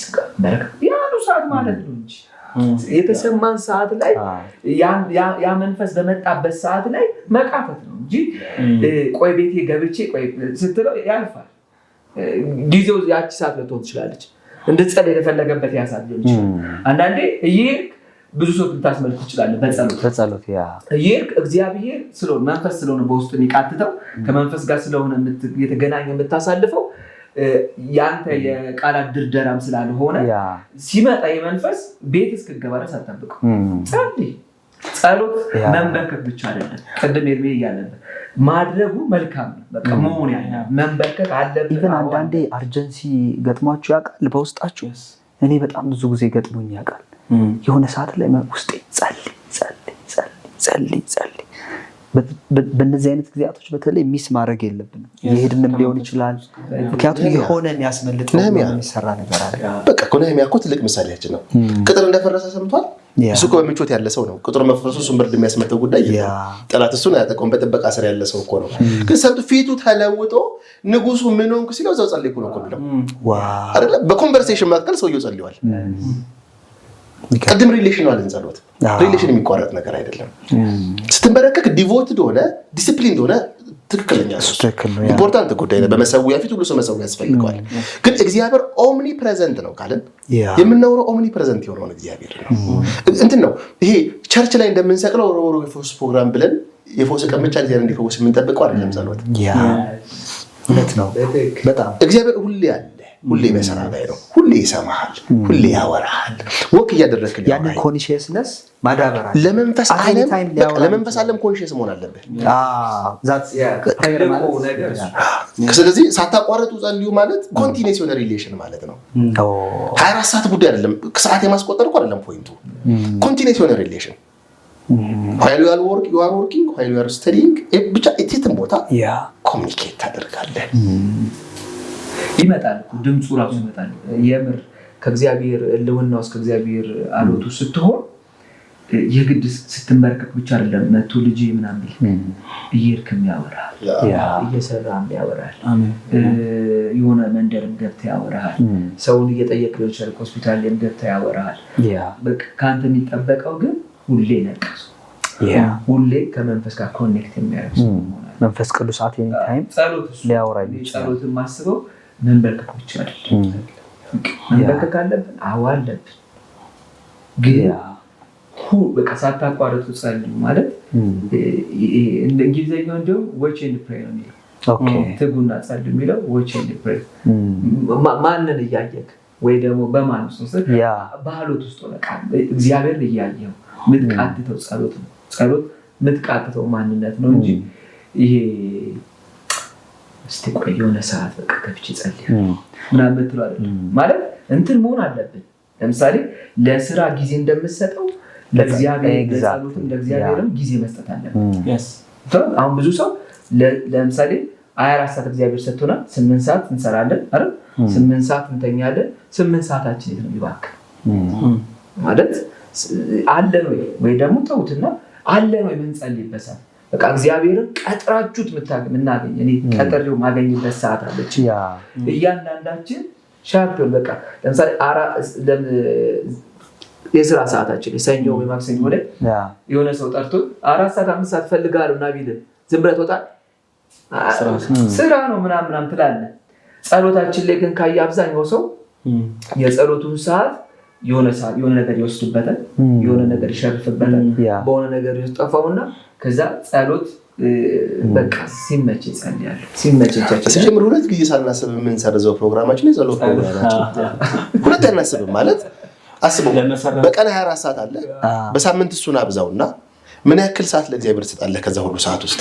Speaker 4: በረከት ያሉ ሰዓት ማለት ነው እንጂ የተሰማን ሰዓት ላይ ያ መንፈስ በመጣበት ሰዓት ላይ መቃተት ነው እንጂ ቆይ ቤቴ ገብቼ ቆይ ስትለው ያልፋል ጊዜው ያቺ ሰዓት ልትሆን ትችላለች እንድትጸልይ የተፈለገበት ያሳብ ሊሆን ይችላል አንዳንዴ ብዙ ሰው ልታስመልክ ትችላለህ በጸሎት እግዚአብሔር ስለሆነ መንፈስ ስለሆነ በውስጡ የሚቃትተው ከመንፈስ ጋር ስለሆነ የተገናኘ የምታሳልፈው ያንተ የቃላት ድርደራም ስላልሆነ ሲመጣ የመንፈስ ቤት እስክገባ ድረስ አትጠብቀው ጸሎት መንበርከክ ብቻ አይደለም ቅድም ኤርሜ እያለበት ማድረጉ መልካም ነው በቃ መሆን ያለ መንበርከክ አለበት
Speaker 3: ኢቭን አንዳንዴ አርጀንሲ ገጥሟችሁ ያውቃል በውስጣችሁ እኔ በጣም ብዙ ጊዜ ገጥሞኝ ያውቃል የሆነ ሰዓት ላይ ውስጤ ጸልይ በእነዚህ አይነት ጊዜያቶች በተለይ ሚስ ማድረግ የለብንም የሄድንም ሊሆን ይችላል ምክንያቱም የሆነ የሚያስመልጥ የሚሰራ ነገር አለ
Speaker 2: በቃ ነህምያ እኮ ትልቅ ምሳሌያችን ነው ቅጥር እንደፈረሰ ሰምቷል እሱ እኮ በምቾት ያለ ሰው ነው ቅጥሩ መፍረሱ እሱን ብርድ የሚያስመጣው ጉዳይ ጠላት እሱን አያጠቀውም በጥበቃ ስር ያለ ሰው እኮ ነው ግን ሰምቶ ፊቱ ተለውጦ ንጉሱ ምን ሆንኩ ሲለው እዛው ጸልይ እኮ ነው እኮ ብለው አይደለ በኮንቨርሴሽን መካከል ሰውየው ጸልይዋል ቅድም ሪሌሽን ነው አለን ጸሎት ሪሌሽን የሚቋረጥ ነገር አይደለም ስትንበረከክ ዲቮትድ ሆነ ዲሲፕሊን ሆነ ትክክለኛ ኢምፖርታንት ጉዳይ ነው በመሰዊያ ፊት ሁሉ ሰው መሰዊያ ያስፈልጋል ግን እግዚአብሔር ኦምኒ ፕሬዘንት ነው ካለን የምናወራው ኦምኒ ፕሬዘንት የሆነው እግዚአብሔር ነው እንትን ነው ይሄ ቸርች ላይ እንደምንሰቅለው ሮሮ የፎስ ፕሮግራም ብለን የፎስ ቀምጫ እግዚአብሔር እንዲፈውስ የምንጠብቀው አይደለም ጸሎት
Speaker 3: እውነት ነው በጣም
Speaker 2: እግዚአብሔር ሁሌ አለ ሁሌ በሰራ ላይ ነው ሁሌ ይሰማሃል ሁሌ ያወራሃል ወክ እያደረክልህ
Speaker 3: ያንን ኮንሺየስነስ ማዳበራ
Speaker 2: ለመንፈስ ዓለም ኮንሺየስ መሆን አለበት ስለዚህ ሳታቋርጡ ጸልዩ ማለት ኮንቲኒየስ የሆነ ሪሌሽን ማለት ነው 24 ሰዓት ጉዳይ አይደለም ከሰዓት የማስቆጠር እኮ አይደለም ፖይንቱ ኮንቲኒየስ የሆነ ሪሌሽን while you are working while you are studying ብቻ እትም ቦታ ኮሙኒኬት ታደርጋለህ
Speaker 4: ይመጣል ድምጹ ራሱ ይመጣል የምር ከእግዚአብሔር ለወናው እስከ እግዚአብሔር አሎቱ ስትሆን የግድ ስትንበርከክ ብቻ አይደለም መቶ ልጅ ምናምን ይርክም ያወራል እየሰራም ያወራል የሆነ መንደርም ገብተ ያወራል ሰውን እየጠየቀ ይችላል ሆስፒታል ላይ ገብተ ያወራል በቃ ካንተ የሚጠበቀው ግን ሁሌ ነቀሱ ሁሌ ከመንፈስ ጋር ኮኔክት የሚያደርግ
Speaker 3: መንፈስ ቅዱስ አት ኤኒ ታይም ሊያወራ ይችላል
Speaker 4: ጸሎትን ማስበው መንበርከክ ብቻ አይደለም መንበርከክ አለብን አለብን ግን በቃ ሳታቋርጡ ጸልዩ ማለት እንግሊዘኛው እንደው watch and pray ነው የሚለው ኦኬ ትጉና ጸልዩ የሚለው watch and pray ማንን እያየክ ወይ ደግሞ በማን ውስጥ ባህሎት ውስጥ ሆነ እግዚአብሔር እያየው ምትቃትተው ጸሎት ነው ጸሎት ምትቃትተው ማንነት ነው እንጂ ይሄ እስቲ ቆይ የሆነ ሰዓት በቃ ከፍቼ ጸልይ ምናምን ትሉ አይደል ማለት እንትን መሆን አለብን ለምሳሌ ለስራ ጊዜ እንደምሰጠው ለእግዚአብሔር ለጸሎትም ለእግዚአብሔርም ጊዜ መስጠት አለብን አሁን ብዙ ሰው ለምሳሌ 24 ሰዓት እግዚአብሔር ሰጥቶናል 8 ሰዓት እንሰራለን አይደል 8 ሰዓት እንተኛለን 8 ሰዓታችን የት ነው ይባክ ማለት አለ ነው ወይ ደግሞ ተውትና አለ ነው የምንጸልይበት ሰዓት በቃ እግዚአብሔርን ቀጥራችሁት ምናገኝ እኔ ቀጥሬው ማገኝበት ሰዓት አለች እያንዳንዳችን ሻርፕ በቃ ለምሳሌ የስራ ሰዓታችን የሰኞ ወይ ማክሰኞ ላይ የሆነ ሰው ጠርቶ 4 ሰዓት 5 ሰዓት ፈልጋለሁ እና ቢል ዝም ብለህ ወጣ ስራ ነው ምናምን ትላለህ ጸሎታችን ላይ ግን ካየ አብዛኛው ሰው የጸሎቱን ሰዓት የሆነ ነገር ይወስድበታል የሆነ ነገር ይሸርፍበታል በሆነ ነገር ይጠፋውና ከዛ ጸሎት በቃ ሲመች ይጸልያል ሲመች
Speaker 2: ሲጀምር ሁለት ጊዜ ሳናስብ ምን ሰርዘው ፕሮግራማችን የጸሎት ፕሮግራማችን ሁለት ያናስብ ማለት አስበው በቀን 24 ሰዓት አለ በሳምንት እሱን አብዛውና ምን ያክል ሰዓት ለእግዚአብሔር ትሰጣለህ ከዛ ሁሉ ሰዓት ውስጥ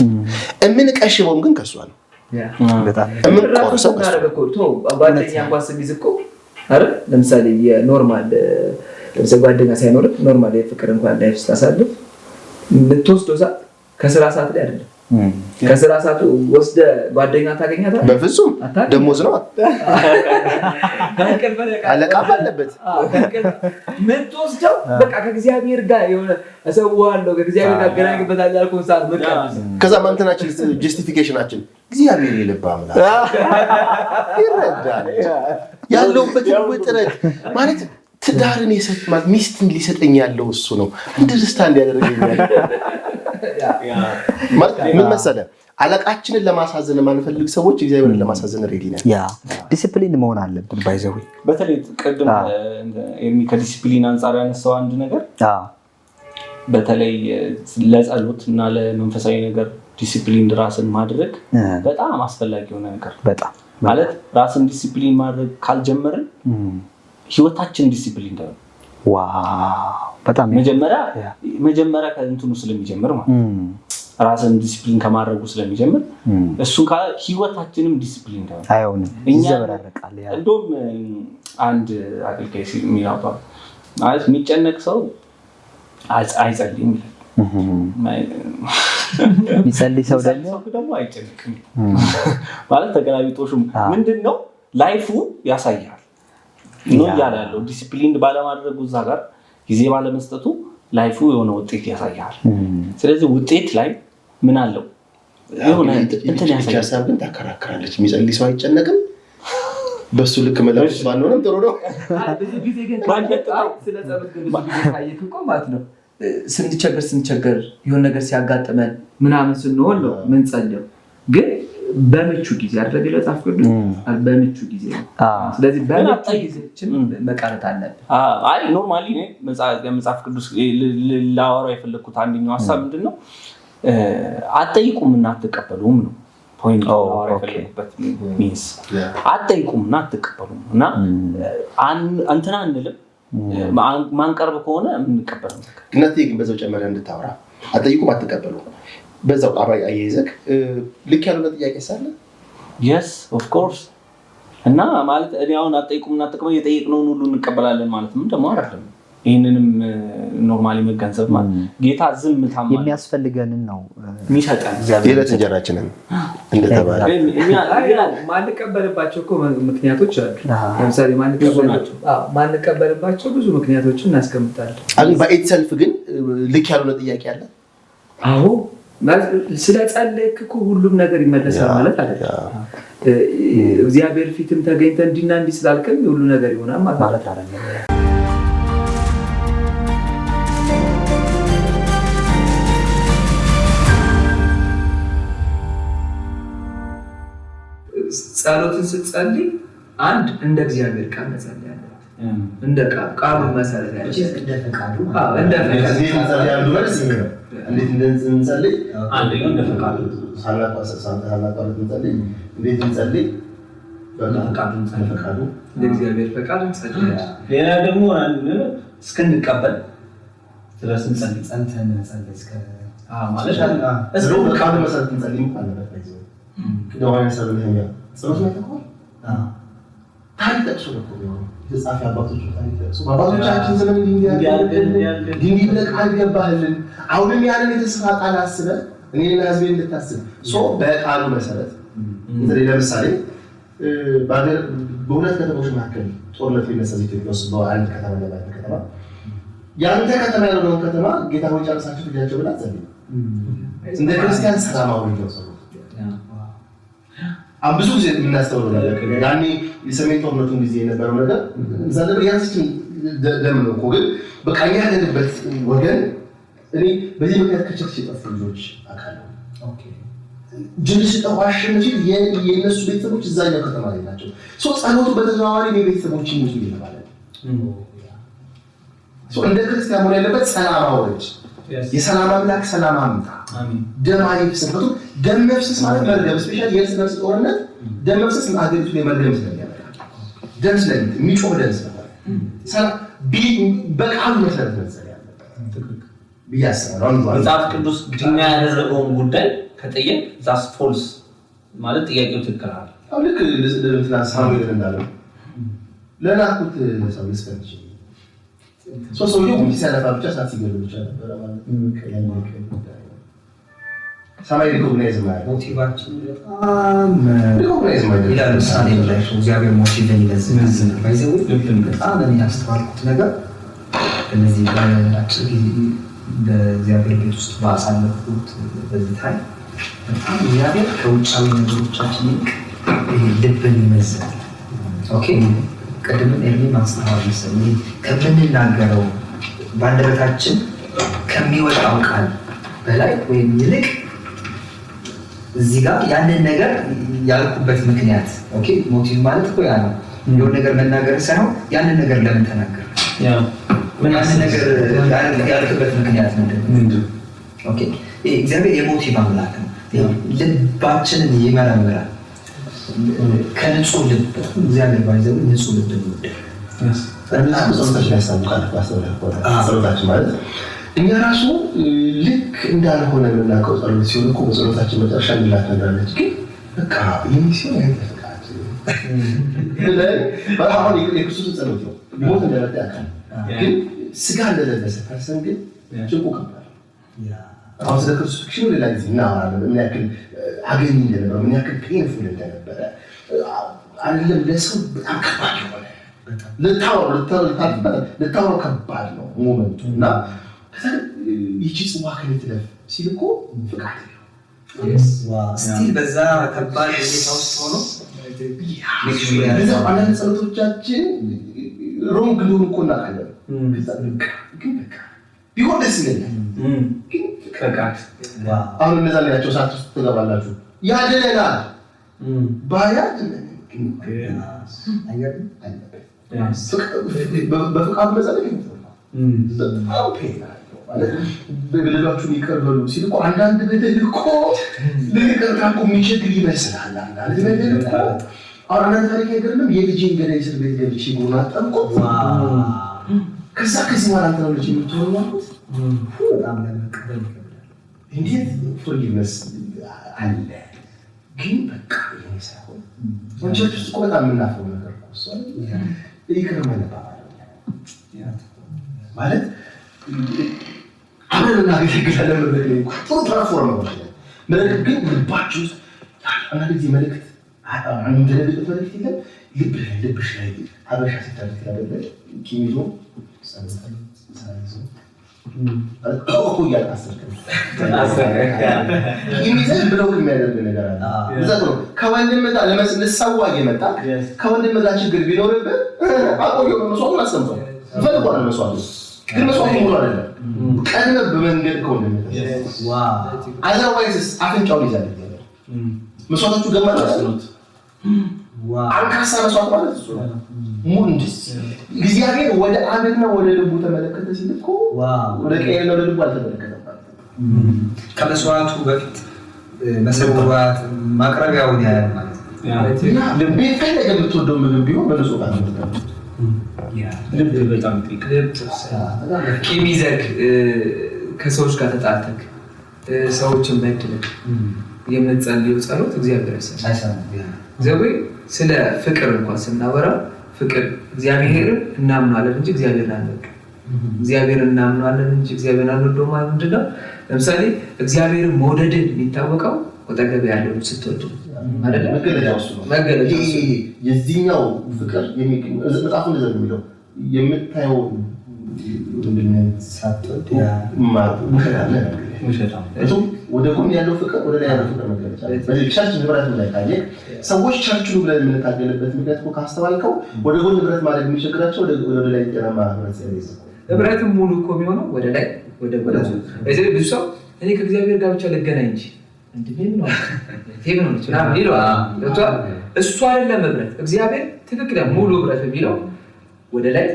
Speaker 2: እምን ቀሽበውም ግን ከሷ ነው
Speaker 3: በጣም
Speaker 2: እምን ቆርሰው
Speaker 4: ጓደኛ እንኳን ሲዝቆ አይደል ለምሳሌ የኖርማል ጓደኛ ሳይኖር ኖርማል የፍቅር እንኳን ላይፍ ስታሳልፍ ምትወስደው ሰዓት ከስራ ሰዓት ላይ አይደለም ከስራ ሰዓት ወስደህ ጓደኛ ታገኛታለህ?
Speaker 2: በፍጹም ደሞዝ ነው አለቃ አለበት።
Speaker 4: ምን ትወስደው በቃ ከእግዚአብሔር ጋር የሆነ እሰዋለሁ ከእግዚአብሔር ጋር ገናኝበታለሁ ያልኩን ሰዓት መቀበል።
Speaker 2: ከዛ ማንተናችን ጀስቲፊኬሽናችን እግዚአብሔር የልብ አምላክ ይረዳል ያለውበት ጥረት ማለት ትዳርን የሰጥ ማለት ሚስትን ሊሰጠኝ ያለው እሱ ነው አንደርስታንድ ያደረገኛል ማለት ምን መሰለህ አለቃችንን ለማሳዘን ማንፈልግ ሰዎች እግዚአብሔርን ለማሳዘን ሬዲ ነን።
Speaker 3: ያ ዲሲፕሊን መሆን አለብን ባይዘው
Speaker 1: በተለይ ቀደም ከዲሲፕሊን አንፃር ያነሳው አንድ ነገር በተለይ ለጸሎት እና ለመንፈሳዊ ነገር ዲሲፕሊን ራስን ማድረግ በጣም አስፈላጊ የሆነ ነገር
Speaker 3: በጣም
Speaker 1: ማለት ራስን ዲሲፕሊን ማድረግ ካልጀመርን ህይወታችን ዲሲፕሊን ነው።
Speaker 3: ዋው በጣም
Speaker 1: መጀመሪያ ከእንትኑ ስለሚጀምር ማለት ራስን ዲሲፕሊን ከማድረጉ ስለሚጀምር እሱን ካለ ህይወታችንም ዲሲፕሊን ነው
Speaker 3: አይሆንም ይዘበራረቃል።
Speaker 1: እንደውም አንድ አገልጋይ የሚያባ ማለት የሚጨነቅ ሰው አይጸልይም
Speaker 3: የሚጸልይ ሰው
Speaker 1: ደግሞ አይጨነቅም ማለት ተገላቢጦሹም ምንድነው ላይፉ ያሳያል ነው ያለው ዲሲፕሊን ባለማድረጉ እዛ ጋር ጊዜ ባለመስጠቱ ላይፉ የሆነ ውጤት ያሳያል። ስለዚህ ውጤት ላይ ምን አለው የሆነ እንትን
Speaker 2: ያሳያል። ግን ታከራክራለች የሚጸልይ ሰው አይጨነቅም በሱ ልክ መለስ ባንሆንም ጥሩ ነው።
Speaker 4: ብዙ ጊዜ ግን ስለ ጸሎት ግን ብዙ ጊዜ ካየክ እኮ ማለት ነው ስንቸገር የሆነ ነገር ሲያጋጥመን ምናምን ስንሆን ነው ምን ጸልየው ግን በምቹ ጊዜ አይደል ለጻፍ ቅዱስ በምቹ ጊዜ ነው። ስለዚህ በምቹ ጊዜችን መቃረት አለብን።
Speaker 1: አይ ኖርማሊ ነው መጽሐፍ ቅዱስ ላወራው የፈለኩት አንደኛው ሐሳብ ምንድነው አትጠይቁምና አትቀበሉም ነው ፖይንት ላወራው የፈለኩበት ሚንስ አትጠይቁምና አትቀበሉም እና አንተና አንልም ማንቀርብ ከሆነ እንቀበለው
Speaker 2: ግናቴ ግን በዛው ጨመረ እንድታወራ አትጠይቁም አትቀበሉም በዛው አባይ አየዘክ ልክ ያለው ጥያቄ ሳለ
Speaker 1: yes of course እና ማለት እኔ አሁን አትጠይቁምና አትቀበሉ የጠየቅነውን ሁሉ እንቀበላለን ማለት ምን ደግሞ አይደለም። ይሄንንም ኖርማሊ መገንዘብ ማለት ጌታ ዝም ታማ
Speaker 3: የሚያስፈልገንን ነው
Speaker 1: የሚሰጠን
Speaker 2: እግዚአብሔር ለተጀራችንን እንደተባለ
Speaker 4: ማንቀበልባቸው እኮ ምክንያቶች አሉ። ለምሳሌ ማንቀበልባቸው ብዙ ምክንያቶችን እናስቀምጣለን።
Speaker 2: አሁን በኢትሰልፍ ግን ልክ ያለው ጥያቄ አለ።
Speaker 4: አዎ ስለጸለይክ እኮ ሁሉም ነገር ይመለሳል ማለት አይደለም። እግዚአብሔር ፊትም ተገኝተህ እንዲና እንዲ ስላልከኝ ሁሉ ነገር ይሆናል ማለት አይደለም። ጸሎትን ስትጸልይ አንድ እንደ እግዚአብሔር ቃል መጸለይ አለበት። እንደ ቃሉ መሰረት ያለች እንደ ፈቃዱ እንደ ፈቃዱ
Speaker 2: እንዴት እንጸልይ
Speaker 1: አንደኛው እንደ ፈቃዱ
Speaker 2: ሳላቋረጥ እንጸልይ እንዴት እንጸልይ በፈቃዱ
Speaker 4: ለእግዚአብሔር ፈቃድ እንጸልይ።
Speaker 1: ሌላ ደግሞ እስክንቀበል ድረስ እንጸልይ ጸንተን እንጸልይ እስከ ማለት
Speaker 2: ነው በቃሉ መሰረት እንጸልይ ማለት ነው። ከደዋይ ሰብልኛ ጸሎት ነው ታሪክ ጠቅሶ ነው የተጻፈ አባቶች ታሪክ ጠቅሶ አባቶቻችን ዘመን ዲንዲ ብለህ ቃል ገባህልን አሁንም ያንን የተስፋ ቃል አስበህ እኔና ህዝቤን እንድታስብ በቃሉ መሰረት ለምሳሌ በሁለት ከተሞች መካከል ጦርነት ሊነሳ ኢትዮጵያ ውስጥ በአንድ ከተማ ላይ ከተማ ያንተ ከተማ ያለውን ከተማ ጌታ ሆይ ጨርሳችሁ ትያቸው ብላ ጸልይ እንደ ክርስቲያን ሰላማዊ ነው ሰው ብዙ ጊዜ የምናስተውለው ነገር ያኔ የሰሜን ጦርነቱን ጊዜ የነበረው ነገር ዘለም ያንስችን ደም ነው እኮ ግን በቃ ያለንበት ወገን እኔ በዚህ ምክንያት ከቸርች የጠፉ ልጆች አካል ኦኬ ጅንስ ተዋሽን እንጂ የነሱ ቤተሰቦች እዛኛው ከተማ ላይ ናቸው። ጸሎቱ በተዘዋዋሪ የቤተሰቦች ይሙት ይላል እንደ ክርስቲያን ሆነ ያለበት ሰላም አውርድ የሰላም አምላክ ሰላም አምጣ ደም አይፍሰስ ደም መፍሰስ ማለት መርገም ስፔሻሊ የእርስ በርስ ጦርነት ደም መፍሰስ አገሪቱ ላይ መርገም ስለሚያመጣ ደም ስለሚት የሚጮህ ደም ስለሚያመጣ ሰላም በቃሉ መሰረት መሰለ ያለበት ቢያሰራው
Speaker 1: መጽሐፍ ቅዱስ ድኛ ያደረገውን ጉዳይ ከጠየቅ ዛስ ፎልስ ማለት ጥያቄው ትክክል አይደል?
Speaker 2: አሁን ልክ ለምሳሌ ሳሙኤል እንዳለው ለናኩት ሰው ልስፈንች ሰውየው ሲሰለፋ ብቻ ሳትሲገሉ ብቻ ነበር ማለት ነው። ሰማይ ሪኮግናይዝ ማለት
Speaker 5: ሞቲቫችን በጣም ሪኮግናይዝ ማለት ይላል። ምሳሌ ላይ እግዚአብሔር ሞቲቭን ይመዝናል። ባይዘው በጣም እኔ ያስተዋልኩት ነገር እነዚህ በአጭር ጊዜ በእግዚአብሔር ቤት ውስጥ ባሳለፍኩት በዚህ ታይም በጣም እግዚአብሔር ከውጫዊ ነገሮቻችን ይልቅ ልብን ይመዝናል። ኦኬ ቅድም እኔ ማስተዋል መሰለኝ ከምንናገረው ባንደበታችን ከሚወጣው ቃል በላይ ወይም ይልቅ እዚህ ጋር ያንን ነገር ያልኩበት ምክንያት ኦኬ ሞቲቭ ማለት እኮ ያ ነው። የሆነ ነገር መናገር ሳይሆን ያንን ነገር ለምን ተናገር ያንን ነገር ያልኩበት ምክንያት ምንድን ነው? ኦኬ እግዚአብሔር የሞቲቭ አምላክ ነው። ልባችንን ይመረምራል። ከንጹህ ልብ እግዚአብሔር ባይዘው ንጹህ ልብ
Speaker 2: ጸሎታችን ማለት እኛ ራሱ ልክ እንዳልሆነ የምናውቀው ጸሎት ሲሆን እኮ በጸሎታችን መጨረሻ እንላታለች። ግን በቃ ይህ ሲሆን ያይተፍቃት አሁን የክርስቶስ ጸሎት ነው። ሞት እንደመጣ ያውቃል። ግን ስጋ እንደለበሰ ፐርሰን ግን ጭንቁ ከባድ። አሁን ስለ ክሩሲፊክሽኑ ሌላ ጊዜ እናወራለን። ምን ያክል አገኝ እንደነበረ፣ ምን ያክል ፔንፉል እንደነበረ አይደለም ለሰው በጣም ከባድ የሆነ ልታወራው ከባድ ነው ሞመንቱ እና ይቺ ጽዋ ከኔ ትለፍ ሲል እኮ ፍቃድ ነው።
Speaker 5: ስቲል በዛ ከባድ ሁኔታ ውስጥ ሆኖ
Speaker 2: አንዳንድ ጸሎቶቻችን ሮንግ ሊሆኑ እኮ እናውቃለን። ግን ቢሆን ደስ ይለኛል። ግን ፍቃድ አሁን እነዛ ላያቸው ሰዓት ውስጥ ትገባላችሁ ያድነናል ባያድነን ግን በፍቃድ መጸለይ በጣም ፔና በግልጋችሁን ይቅር በሉ ሲል እኮ አንዳንድ በደል እኮ ለይቅርታ እኮ የሚቸግር ይመስላል። አንዳንድ በደል እኮ አሁን አንዳንድ ታሪክ አይገርምም? የልጄን ገዳይ እስር ቤት ገብቼ ጎን አጠብቆት ከዛ ከዚህ በኋላ አንተ ነው ልጅ የምትሆኑ ማለት በጣም ለመቀበል ይከብዳል። እንዴት ፎርጊቭነስ አለ? ግን በቃ ይሄ ሳይሆን ወንጀል ውስጥ እኮ በጣም የምናፍረው ነገር እኮ እሱ ይቅር መባባል ማለት አሁን እናገለግላለን ማለት ነው። ጥሩ ትራንስፎርም ነው ማለት ግን ልባችሁ ውስጥ አንዳንድ ጊዜ መልእክት እንደነገርኩት መልእክት የለም ልብሽ ላይ ሀበሻ ሲታደርግ ያለበት ኪሚዞ እኮ እያልቃሰርከ ኪሚዘን ብለው የሚያደርግ ነገር አለ። እዛ ነው ከወንድም ጋር ልሰዋ እየመጣ ከወንድም ጋር ችግር ቢኖርብህ አቆየው መስዋዕቱን አስቀምጠው ፈልጓል መስዋዕቱ ግን መስዋዕቱ ሙሉ አይደለም። ቀድመህ በመንገድ ከወንድም አዘርዋይዝስ አፍንጫውን ይዛል መስዋዕቶቹ ገማል አስሉት አንካሳ መስዋዕት ማለት እሱ ነው። ሙንድስ እግዚአብሔር ወደ አብና ወደ ልቡ ተመለከተ ሲል እኮ ወደ ቀይና ወደ ልቡ አልተመለከተም ማለት ነው።
Speaker 5: ከመስዋዕቱ በፊት መሰዋዕት ማቅረቢያውን ያያል ማለት ነው።
Speaker 2: ልብ ፈለገ የምትወደው ምግብ ቢሆን በንጹህ ቃል ነው።
Speaker 1: ልብ በጣም
Speaker 4: ኬሚዘግ ከሰዎች ጋር ተጣልተክ ሰዎችን በድለክ የምንጸልየው ጸሎት እግዚአብሔር አይሰማም። እግዚአብሔር ስለ ፍቅር እንኳን ስናወራ ፍቅር እግዚአብሔርን እናምናለን እንጂ እግዚአብሔርን አንወድም። እግዚአብሔርን እናምናለን እንጂ እግዚአብሔርን አንወድም ማለት ምንድን ነው? ለምሳሌ እግዚአብሔርን መውደድን የሚታወቀው ወጠገብ ያለውን ስትወድ አይደለም። መገለጫው
Speaker 2: የዚህኛው ፍቅር መጽሐፉ እንደዛ ነው የሚለው የምታየው ምንድነው ሳትወድ ወደ ጎን ያለው ፍቅር ወደ ላይ ያለው ፍቅር መገለጫ በዚህ ቸርች ንብረት ላይ ካየህ ሰዎች ቸርቹን ብለን የምንታገልበት ምክንያት እኮ ካስተዋልከው ወደ ጎን ንብረት ማድረግ የሚቸግራቸው ወደ ላይ ጤናማ ህብረት ያለይዘ
Speaker 4: ህብረትም ሙሉ እኮ የሚሆነው ወደ ላይ ወደ ጎን በዚህ ብዙ ሰው እኔ ከእግዚአብሔር ጋር ብቻ ልገናኝ እንጂ እንዴት ነው እሱ አይደለም ህብረት። እግዚአብሔር ትክክል ሙሉ ህብረት የሚለው ወደ ላይ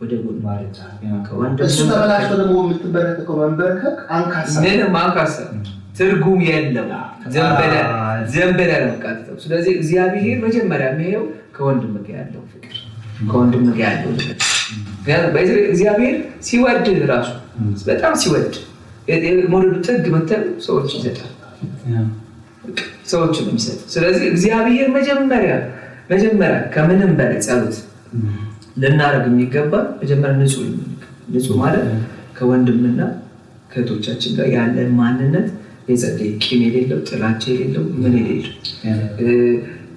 Speaker 4: ወደ ጎን ማለት ነው።
Speaker 2: እሱ ተበላሽቶ ደግሞ የምትበረከከው መንበርከክ አንካሳ
Speaker 4: ምንም አንካሳ ትርጉም የለም። ዘንበለ ነው ቃጥተው። ስለዚህ እግዚአብሔር መጀመሪያ የሚያየው ከወንድም ጋር ያለው ፍቅር ከወንድም ጋር ያለው ፍቅር እግዚአብሔር ሲወድ ራሱ በጣም ሲወድ ሞዴሉ ጥግ መተው ሰዎች ይሰጣል ሰዎች ነው የሚሰጥ። ስለዚህ እግዚአብሔር መጀመሪያ ከምንም በላይ ጸሎት ልናደርግ የሚገባ መጀመሪያ ንጹህ ማለት ከወንድምና ከእህቶቻችን ጋር ያለን ማንነት የጸለየ ቂም የሌለው ጥላቻ የሌለው ምን የሌለው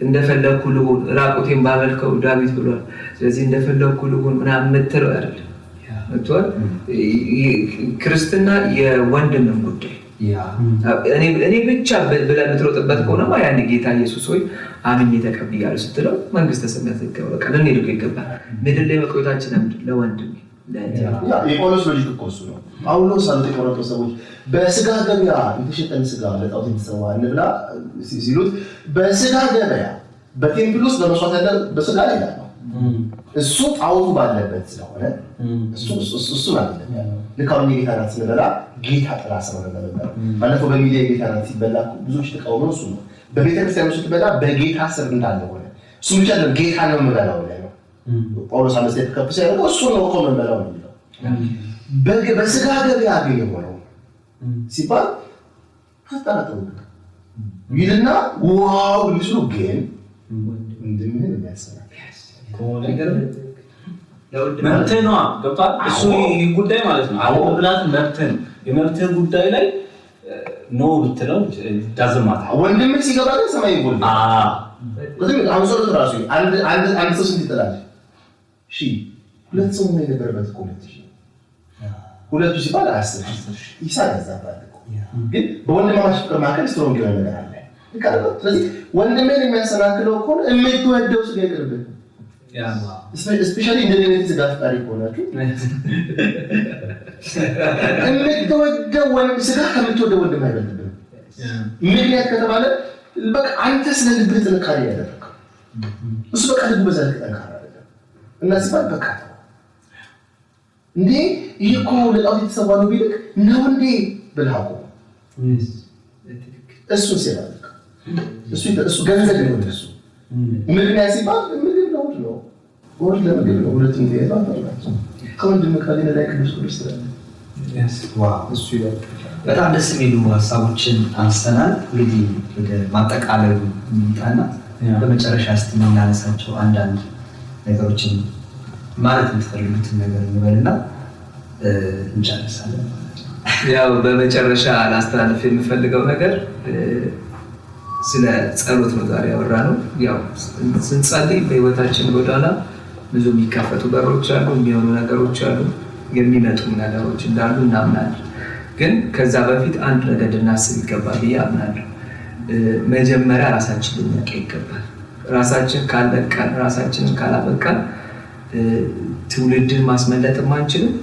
Speaker 4: እንደፈለግኩ ልሁን ራቁቴን ባመልከው ዳዊት ብሏል። ስለዚህ እንደፈለግኩ ልሁን ምናምን የምትለው አይደለም። ክርስትና የወንድምን ጉዳይ እኔ ብቻ ብለህ የምትሮጥበት ከሆነማ ያን ጌታ ኢየሱስ ሆይ አምኜ ተቀብያለሁ ስትለው መንግስተ ሰማያት ይገባል። በቃ ልንሄድ እኮ ይገባል። ምድር ላይ መቆየታችን ለወንድሜ
Speaker 2: የጳውሎስ ሎጂክ እኮ እሱ ነው። ጳውሎስ አንተ የቆሮንቶስ ሰዎች በስጋ ገበያ የተሸጠን ስጋ ለጣዖት የተሰዋ እንብላ ሲሉት በስጋ ገበያ በቴምፕል ውስጥ በመስዋዕት ያለ በስጋ ላይ ያለው እሱ ጣዖቱ ባለበት ስለሆነ እሱ ማለት ነው። ልካውን የጌታ ራት ስንበላ ጌታ ጥላ ስር ነበር። ባለፈው በሚዲያ የጌታ ራት ሲበላ ብዙዎች ተቃውሞ እሱ ነው። በቤተክርስቲያን ውስጥ ስትበላ በጌታ ስር እንዳለ ሆነ እሱ ብቻ ነው ጌታ ነው የምበላው ነው ጳውሎስ አመሰት ከፍሰ ያለው እሱ ነው እኮ የምበላው ነው የሚለው። በስጋ ገበያ ግን የሆነው ሲባል ተጣጣው ይልና ዋው ልጅ ግን እንደምን የሚያሰራ
Speaker 1: መብትህ ነው ገብቷል። እሱ ጉዳይ ማለት ነው አሁን ብላት መብትህ ነው። የመብትህ ጉዳይ ላይ ኖ ብትለው ዳዝማታ
Speaker 2: ወንድምህ ሲገባ ግን ሰማይ ይጎል ወንድም አሁን ራሱ አንድ ሰው ስንት ይጥላል? እሺ ሁለት ሰው ነው የነበረበት ኮሚቴ ሁለቱ ሲባል 10 ይሳል ያዛባል ግን በወንድማማች ፍቅር መካከል ስትሮንግ የሆነ ነገር አለ። ስለዚህ ወንድሜን የሚያሰናክለው ከሆነ የምትወደው ስጋ ይቅርብህ። ስፔሻሊ እንደዚህ ስጋ ፍቃሪ ከሆናችሁ የምትወደው ወንድ ስጋ ከምትወደው ወንድም አይበልጥብህም። ምክንያት ከተባለ በቃ አንተ ስለ ልብህ ጥንካሬ ያደረግከው እሱ በቃ ልቡ በዛ ልክ ጠንካራ አይደለም እና ሲባል በቃ እንዴ ይሄ እኮ ለጣዖት የተሰዋ ነው ቢልክ ነው እንዴ ብለህ አቁም። እሱ ሲባል እሱ ገንዘብ ነው እሱ ምክንያት ሲባል ምግብ ነው ወር ለምግብ ነው ሁለቱም ተያይዘው አጣጣቸው ከወንድም ካለ ላይ ቅዱስ ቅዱስ
Speaker 5: እሱ ይላል። በጣም ደስ የሚሉ ሀሳቦችን አንስተናል። እንግዲህ ወደ ማጠቃለሉ እንምጣና በመጨረሻ እስቲ የምናነሳቸው አንዳንድ ነገሮችን ማለት የምትፈልጉትን ነገር እንበልና እንጨርሳለን።
Speaker 4: ያው በመጨረሻ ላስተላልፍ የምፈልገው ነገር ስለ ጸሎት ነው ዛሬ ያወራነው። ያው ስንጸልይ በህይወታችን ጎዳና ብዙ የሚከፈቱ በሮች አሉ፣ የሚሆኑ ነገሮች አሉ፣ የሚመጡ ነገሮች እንዳሉ እናምናለን። ግን ከዛ በፊት አንድ ነገር ልናስብ ይገባል ብዬ አምናለሁ። መጀመሪያ ራሳችንን ልናውቅ ይገባል። ራሳችን ካለቀን ራሳችንን ካላበቃን ትውልድን ማስመለጥም አንችልም፣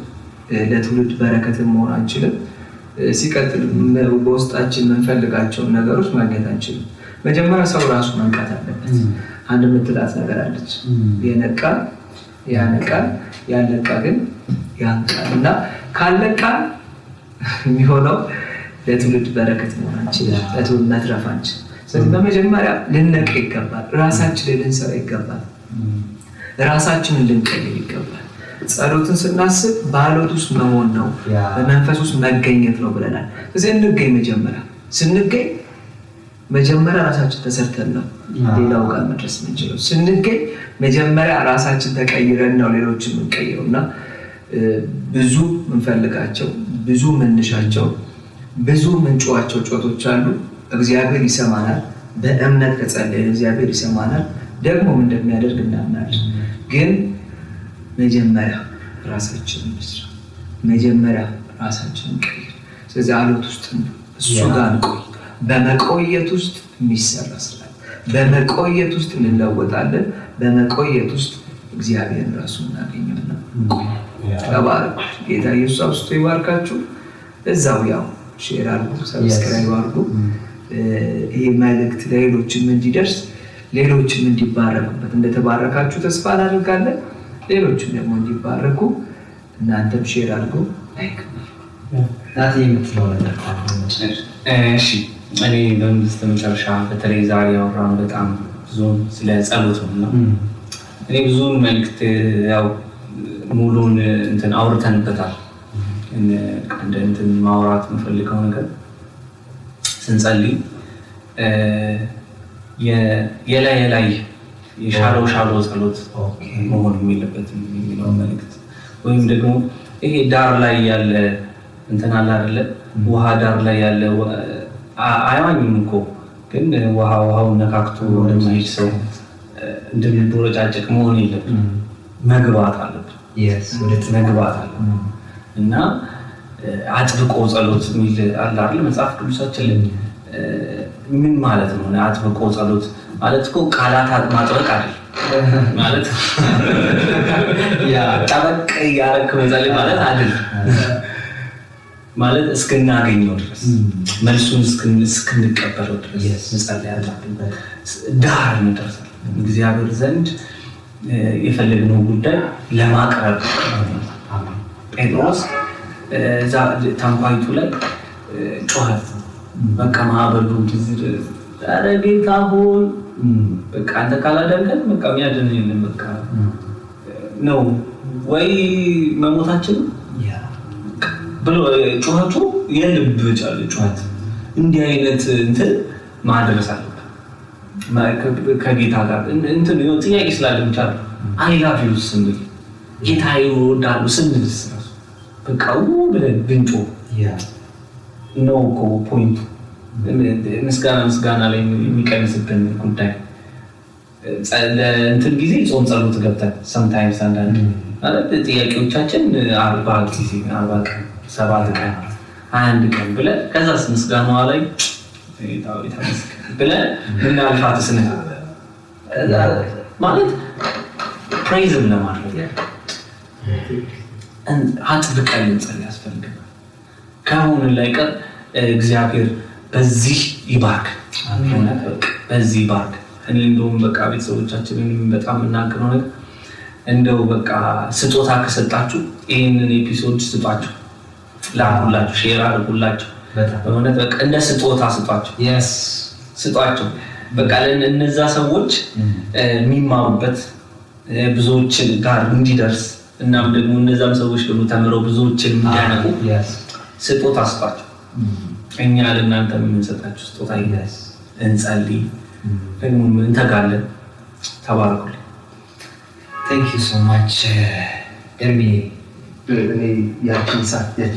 Speaker 4: ለትውልድ በረከትም መሆን አንችልም። ሲቀጥል በውስጣችን የምንፈልጋቸውን ነገሮች ማግኘት አንችልም። መጀመሪያ ሰው ራሱ መንቃት አለበት። አንድ የምትላት ነገር አለች፣ የነቃ ያነቃል፣ ያልነቃ ግን ያንቃል። እና ካልነቃን የሚሆነው ለትውልድ በረከት መሆን አንችልም፣ ለትውልድ መትረፍ አንችልም። ስለዚህ በመጀመሪያ ልንነቃ ይገባል፣ ራሳችንን ልንሰራ ይገባል፣ ራሳችንን ልንቀይር ይገባል። ጸሎትን ስናስብ በአሎት ውስጥ መሆን ነው፣ በመንፈስ ውስጥ መገኘት ነው ብለናል። ስለዚህ እንገኝ። መጀመሪያ ስንገኝ መጀመሪያ ራሳችን ተሰርተን ነው ሌላው ጋር መድረስ የምንችለው። ስንገኝ መጀመሪያ ራሳችን ተቀይረን ነው ሌሎችን የምንቀይረው። እና ብዙ ምንፈልጋቸው ብዙ ምንሻቸው ብዙ ምንጮዋቸው ጮቶች አሉ። እግዚአብሔር ይሰማናል። በእምነት ከጸለይን እግዚአብሔር ይሰማናል፣ ደግሞም እንደሚያደርግ እናምናለን። ግን መጀመሪያ ራሳችንን እንስራ፣ መጀመሪያ ራሳችንን ቀይር። ስለዚህ አሎት ውስጥ እሱ ጋር እንቆይ። በመቆየት ውስጥ የሚሰራ ስራ፣ በመቆየት ውስጥ እንለወጣለን። በመቆየት ውስጥ እግዚአብሔር ራሱ እናገኘውና ተባረኩ። ጌታ ኢየሱስ አብዝቶ ይባርካችሁ። እዛው ያው ሼር አድርጉ፣ ሰብስክራይብ አድርጉ። ይሄ መልእክት ለሌሎችም እንዲደርስ ሌሎችም እንዲባረኩበት እንደተባረካችሁ ተስፋ እናደርጋለን። ሌሎችም ደግሞ እንዲባረኩ እናንተም ሼር አድርጉ፣ ላይክ
Speaker 5: ናቲ የምትለው ነገር
Speaker 1: እሺ። እኔ በመጨረሻ በተለይ ዛሬ ያወራነው በጣም ብዙ ስለ ጸሎት ነው። እኔ ብዙውን መልእክት ያው ሙሉን እንትን አውርተንበታል። እንትን ማውራት የምፈልገው ነገር ስንጸልይ የላይ የሻሎ ጸሎት መሆን የሚለበትም የሚለው መልእክት ወይም ደግሞ ይሄ ዳር ላይ ያለ እንትን አለ አይደለ? ውሃ ዳር ላይ ያለ አይዋኝም እኮ ግን ውሃውን ነካክቶ እንደማይሄድ ሰው እንደምንቦረጫጭቅ መሆን የለብን። መግባት አለብን መግባት አለብን እና አጥብቆ ጸሎት የሚል አለ አይደል መጽሐፍ ቅዱሳችን ላይ። ምን ማለት ነው አጥብቆ ጸሎት ማለት? እኮ ቃላት ማጥበቅ አይደል ማለት ጠበቅ እያደረክ መጸለይ ማለት አይደል። ማለት እስክናገኘው ድረስ መልሱን እስክንቀበለው ድረስ መጸለይ አለብን። ዳር እንደርሳለን እግዚአብሔር ዘንድ የፈለግነው ጉዳይ ለማቅረብ። ጴጥሮስ እዛ ታንኳይቱ ላይ ጮኸ። በቃ ማዕበሉ ኧረ ጌታ ሆይ በቃ አንተ ካላደረገን በቃ የሚያድን የለም በቃ ነው ወይ መሞታችን ብሎ ጩኸቱ የልብ ጩኸት። እንዲህ አይነት እንትን ማድረስ አለብን ከጌታ ጋር። እንትን ጥያቄ ስላለ ብቻ አይ ላቭ ዩ ስንል ጌታ ይወዳሉ ስንል በቃ ብለን ብንጮ ነው እኮ ፖይንቱ። ምስጋና ላይ የሚቀንስብን ጉዳይ እንትን ጊዜ ጾም ጸሎት ገብተን ሰምታይምስ አንዳንድ ማለት ጥያቄዎቻችን 40 ጊዜ 40 ቀን 7 ቀን 21 ቀን ብለን ከዛስ ምስጋናዋ ላይ ብለን ምናልፋት ስነ ማለት ፕሬዝም ለማድረግ አጥብቀን እንጸልይ ያስፈልጋል። ከሆነ ላይ ቀር እግዚአብሔር በዚህ ይባርክ በዚህ ይባርክ። እኔ እንደውም በቃ ቤተሰቦቻችንን በጣም እናገረው ነገር እንደው በቃ ስጦታ ከሰጣችሁ ይሄንን ኤፒሶድ ስጧቸው፣ ላኩላቸው፣ ሼር አድርጉላቸው። በእውነት በቃ እንደ ስጦታ ስጧቸው። በቃ ለእነዛ ሰዎች የሚማሩበት ብዙዎች ጋር እንዲደርስ እናም ደግሞ እነዛም ሰዎች ደግሞ ተምረው ብዙዎችን እንዲያነቁ ስጦታ ስጧቸው። እኛ ለእናንተ የምንሰጣችሁ ስጦታ ይላስ እንጸልይ ደግሞ እንተጋለን። ተባረኩልኝ።
Speaker 5: Thank you so much ኤርሚ። እኔ ያቺን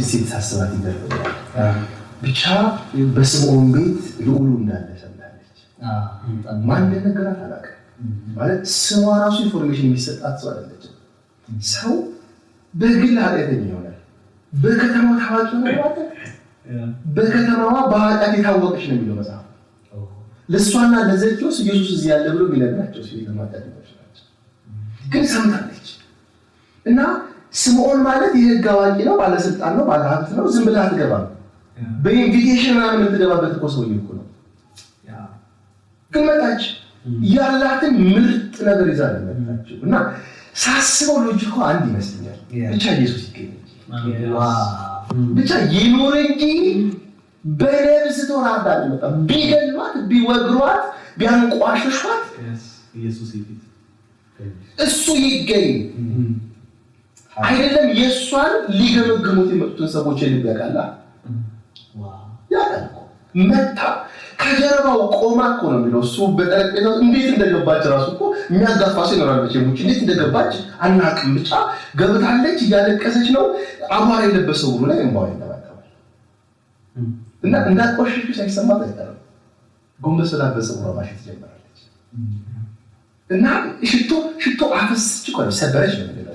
Speaker 5: ሴት ሳስባት ይገርመኛል። ብቻ በስምዖን ቤት ልዑሉ እንዳለ ሰምታለች። ማን እንደነገራት አላውቅም። ማለት ስሟ ራሱ ኢንፎርሜሽን የሚሰጣት ሰው አይደለችም። ሰው በግል ኃጢአተኛ ይሆናል፣ በከተማው ታዋቂ ነው። በከተማዋ በኃጢአት የታወቀች ነው የሚለው መጽሐፍ። ለእሷና ለዘኬዎስ ኢየሱስ እዚህ ያለ ብሎ የሚነግራቸው ኃጢአተኞች ናቸው። ግን ሰምታለች። እና ስምዖን ማለት የህግ አዋቂ ነው፣ ባለስልጣን ነው፣ ባለሀብት ነው። ዝም ብለህ አትገባም። በኢንቪቴሽን ምናምን የምትገባበት እኮ ሰውዬ እኮ ነው። ግን መጣች። ያላትን ምርጥ ነገር ይዛ መጣችው። እና ሳስበው ሎጂኩ አንድ ይመስለኛል። ብቻ ኢየሱስ ይገኝ ብቻ ይኖር እንጂ በነብስ ተወራዳ አልመጣ። ቢገሏት፣ ቢወግሯት፣ ቢያንቋሽሿት
Speaker 1: ኢየሱስ ይገኝ
Speaker 2: እሱ ይገኝ አይደለም። የእሷን ሊገመግሙት የመጡትን ሰዎች ልብ ያውቃል። መታ ከጀርባው ቆማ እኮ ነው የሚለው እሱ በጠረጴዛው እንዴት እንደገባች ራሱ እኮ የሚያጋፋ ሰው ይኖራል። ሙጭ እንዴት እንደገባች አናውቅም። ብቻ ገብታለች፣ እያለቀሰች ነው። አቧራ የለበሰው ሁሉ ላይ እንባዋ ይነበባል። እና እንዳቆሸሽ ሳይሰማት አይቀርም። ጎንበስ ብላ በፀጉሯ ማሸት ጀመራለች። እና ሽቶ አፈሰች እኮ ነው፣ ሰበረች ነው የሚለው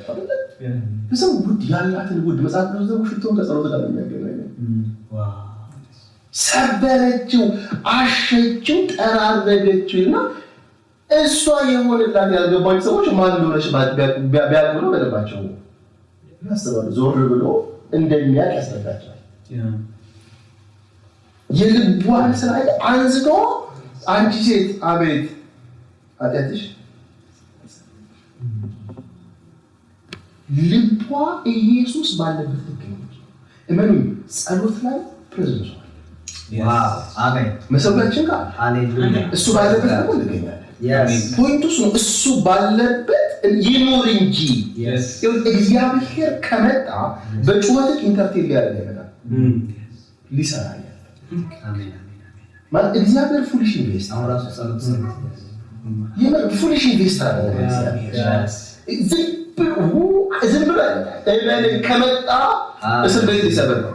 Speaker 2: በሰው ውድ ያላትን ውድ መጽሐፍ ነው ዘው ሽቶን ከጸሎት ጋር የሚያገናኘው። ሰበረችው፣ አሸችው፣ ጠራረገችው። እና እሷ የሆነላት ያልገባች ሰዎች ማን እንደሆነች ቢያውቁ ነው በደባቸው ያስባሉ። ዞር ብሎ እንደሚያውቅ ያስረዳቸዋል። የልቧን ስራ አንስቶ አንቺ ሴት አቤት ኃጢአትሽ ልቧ ኢየሱስ ባለበት ትገኛለች። እመኑ፣ ጸሎት ላይ ፕሬዘንስ አለ።
Speaker 5: አሜን።
Speaker 2: መሰብካችን ጋር እሱ ባለበት ደግሞ እንገኛለን። ፖይንቱ እሱ ባለበት ይኖር እንጂ እግዚአብሔር ከመጣ በጩኸት ኢንተርቴን ሊያደርግ ይመጣል፣ ሊሰራ ያለ ማለት እግዚአብሔር ፉሊሽ ኢንቨስት
Speaker 5: አውራሱ ጸሎት
Speaker 2: ፉሊሽ ኢንቨስት አደረገ። ዝም ብሎ ከመጣ እስር ቤት ሊሰበር ነው።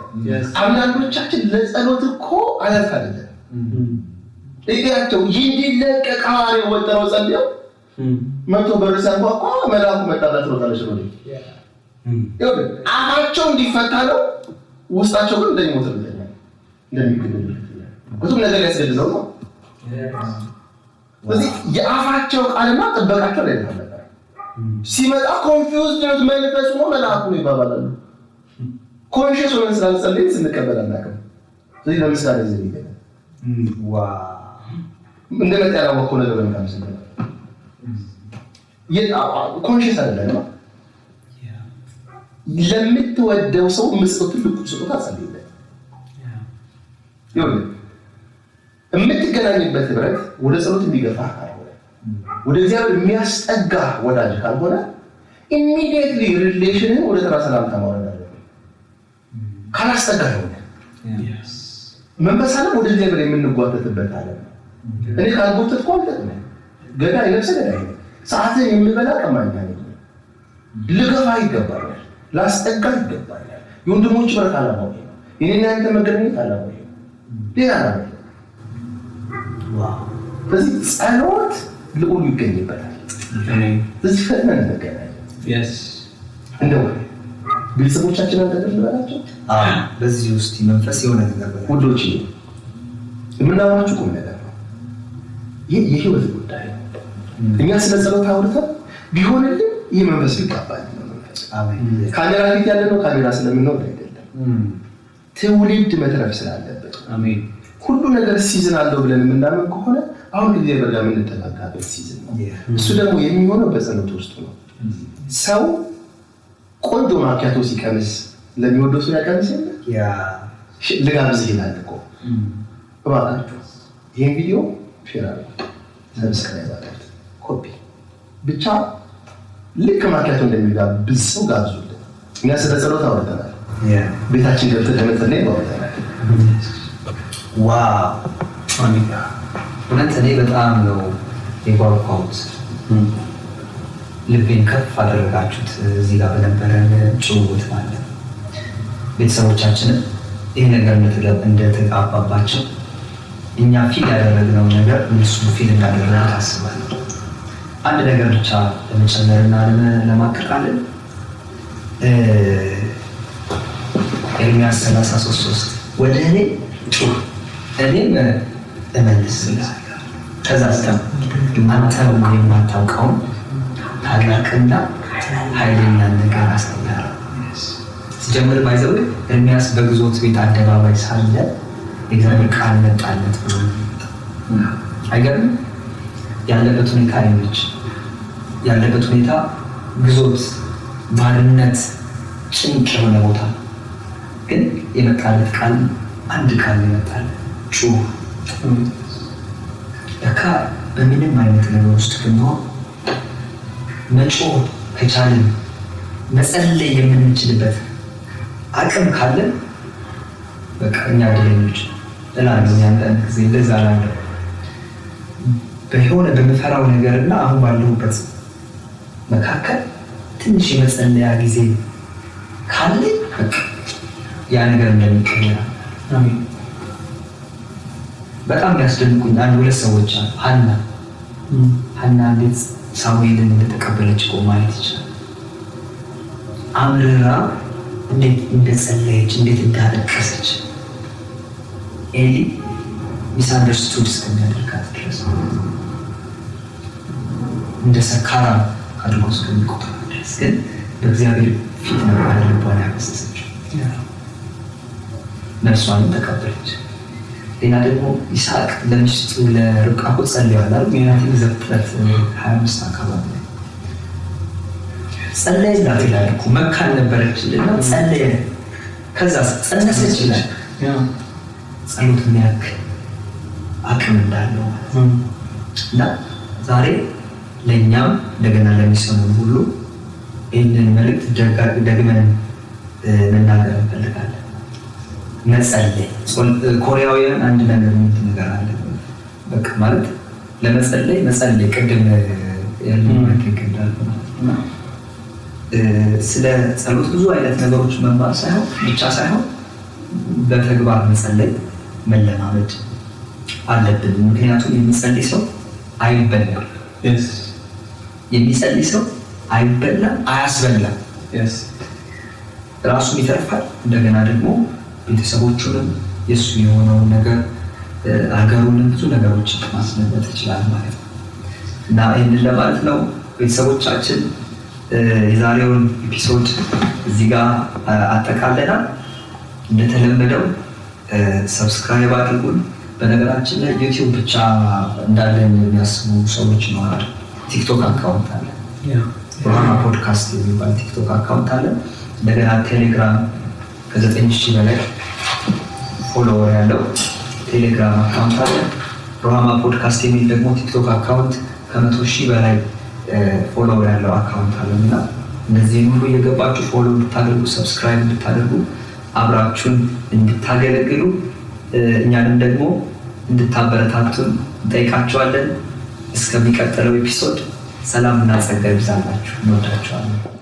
Speaker 2: አንዳንዶቻችን ለጸሎት እኮ አለርት አይደለም። እያቸው ይዲለቀቅ ሐዋርያው ወጥረው ጸልየው መቶ በር ሲያንኳኳ መልአኩ መጣላት ነው ታለሽ ነው ይሁን አፋቸው እንዲፈታ ነው ውስጣቸው ግን እንደሚሞት ነው እንደሚገደል ብዙም ነገር ያስገድለው ነው ስለዚህ የአፋቸው ቃልና ጥበቃቸው ላይ ነበር ሲመጣ ኮንፊውዝድ ነው መንፈሱ ነው መልአኩ ነው ይባባላሉ ኮንሺየስ ሆነን ስላልጸለይን ስንቀበል አናውቅም ስለዚህ ለምሳሌ እዚህ ይገኛል እንደመጣ ያላወቅኩ ነገር በመካም ስንል ኮንሺየስ አይደለም ለምትወደው ሰው መስጠት ትልቁ ስጦታ ጸልይለት ይሁን የምትገናኝበት ህብረት ወደ ጸሎት እንዲገፋ ካልሆነ ወደ እግዚአብሔር የሚያስጠጋ ወዳጅ ካልሆነ ኢሚዲየትሊ ሪሌሽንን ወደ ተራ ሰላምታ ማውረድ አለበት ካላስጠጋ ነው መንፈሳለን ወደ እግዚአብሔር የምንጓተትበት አለ እኔ ካልጎተትኩ አልጠቅም ገዳይ ነፍሰ ገዳይ ሰዓትን የምበላ ቀማኛ ነኝ ልገፋ ይገባል ላስጠጋ ይገባል የወንድሞች ብረት አላማው ነው የኔና ያንተ መገናኘት አላማው ነው ሌላ ነው ስለዚህ ጸሎት ልዑል ይገኝበታል ስለዚህ ፈጥነን እንገናኝ እንደው ቤተሰቦቻችን አንተደርበላቸው
Speaker 5: በዚህ ውስጥ መንፈስ የሆነ ነገር
Speaker 2: ውዶች የምናወራችሁ ቁም ነገር ነው ይህ የህይወት ጉዳይ ነው እኛ ስለ ጸሎት አውርተን ቢሆንልን ይህ መንፈስ ይጋባል ካሜራ ፊት ያለ ነው ካሜራ ስለምንወድ አይደለም ትውልድ መትረፍ ስላለበት ሁሉ ነገር ሲዝን አለው ብለን የምናምን ከሆነ አሁን ጊዜ በጋ የምንጠጋጋበት ሲዝን ነው እሱ ደግሞ የሚሆነው በጸሎት ውስጥ ነው ሰው ቆንጆ ማኪያቶ ሲቀምስ ለሚወደው ሰው ያቀምስ ልጋብዝ ይላል እኮ እባካችሁ ይህን ቪዲዮ ሼር አድርጉ ሰብስክራይብ አድርጉ ኮፒ ብቻ ልክ ማኪያቶ እንደሚጋብዝ ሰው ጋብዙልን እኛ ስለ ጸሎት አውርተናል ቤታችን ገብተን ለመጸለይ አውርተናል
Speaker 5: ዋው አሚና እውነት እኔ በጣም ነው የጓጓሁት ልቤን ከፍ አደረጋችሁት እዚህ ጋር በነበረን ጭውውት ማለት ቤተሰቦቻችንን ይህ ነገር እንደተጋባባቸው እኛ ፊል ያደረግነው ነገር እነሱ ፊል እንዳደረገ ታስባለሁ አንድ ነገር ብቻ ለመጨመርና ለማጠቃለል ኤርምያስ 33:3 ወደ እኔ ጩህ እኔም እመልስልሃለሁ ከዛስተም አንተው የማታውቀውን ታላቅና ኃይለኛ ነገር አስተምራለሁ ሲጀምር ባይዘው ኤርምያስ በግዞት ቤት አደባባይ ሳለ የእግዚአብሔር ቃል መጣለት ብሎ አይገርም ያለበት ሁኔታ አይመች ያለበት ሁኔታ ግዞት ባርነት ጭንቅ የሆነ ቦታ ግን የመጣለት ቃል አንድ ቃል ይመጣል ጩህ ለካ በምንም አይነት ነገር ውስጥ ብንሆን መጮህ ከቻልን መጸለይ የምንችልበት አቅም ካለን በቃ እኛ ደለኞች እላለሁ አንዳንድ ጊዜ እንደዛ እላለሁ በሆነ በምፈራው ነገርና አሁን ባለሁበት መካከል ትንሽ የመጸለያ ጊዜ ካለኝ በቃ ያ ነገር እንደሚቀየር አሜን በጣም ያስደንቁኝ አንድ ሁለት ሰዎች አሉ ሐና እንዴት ሳሙኤልን እንደተቀበለች እኮ ማለት ይችላል አምርራ እንዴት እንደጸለየች እንዴት እንዳለቀሰች ኤሊ ሚስአንደርስቱድ እስከሚያደርጋት ድረስ እንደ ሰካራ አድርጎ እስከሚቆጥራት ድረስ ግን በእግዚአብሔር ፊት ነበር ልቧን ያፈሰሰችው ነፍሷንም ተቀበለች ሌላ ደግሞ ይስሐቅ ለሚስቱ ለርብቃ እኮ ጸልየዋል ምክንያቱም ዘፍጥረት 25 አካባቢ ጸለየላት ይላል እኮ መካን ነበረችልና ጸለየ ከዛ ጸነሰች ይላል ጸሎት የሚያክል አቅም እንዳለው እና ዛሬ ለእኛም እንደገና ለሚሰሙን ሁሉ ይህንን መልእክት ደግመን መናገር እንፈልጋለን መጸለይ ኮሪያውያን አንድ ነገር ነገር አለ በቃ ማለት ለመጸለይ መጸለይ ቅድም ስለ ጸሎት ብዙ አይነት ነገሮች መማር ሳይሆን ብቻ ሳይሆን በተግባር መጸለይ መለማመድ አለብን። ምክንያቱም የሚጸልይ ሰው አይበላም፣ የሚጸልይ ሰው አይበላም፣ አያስበላም። ራሱን ይተርፋል፣ እንደገና ደግሞ ቤተሰቦቹንም የእሱ የሆነውን ነገር ሀገሩንም ብዙ ነገሮችን ማስነበት ይችላል ማለት ነው። እና ይህንን ለማለት ነው ቤተሰቦቻችን። የዛሬውን ኤፒሶድ እዚህ ጋር አጠቃለናል። እንደተለመደው ሰብስክራይብ አድርጉን። በነገራችን ላይ ዩቲዩብ ብቻ እንዳለን የሚያስቡ ሰዎች ይኖራሉ። ቲክቶክ አካውንት አለ፣ ሮሃማ ፖድካስት የሚባል ቲክቶክ አካውንት አለ። እንደገና ቴሌግራም ከ9,000 በላይ ፎሎወር ያለው ቴሌግራም አካውንት አለ። ሮሃማ ፖድካስት የሚል ደግሞ ቲክቶክ አካውንት ከ100,000 በላይ ፎሎወር ያለው አካውንት አለ እና እነዚህን ሁሉ እየገባችሁ ፎሎ እንድታደርጉ ሰብስክራይብ እንድታደርጉ አብራችሁን እንድታገለግሉ እኛንም ደግሞ እንድታበረታቱን እንጠይቃችኋለን። እስከሚቀጥለው ኤፒሶድ ሰላም እና ጸጋ ይብዛላችሁ። እንወዳችኋለን።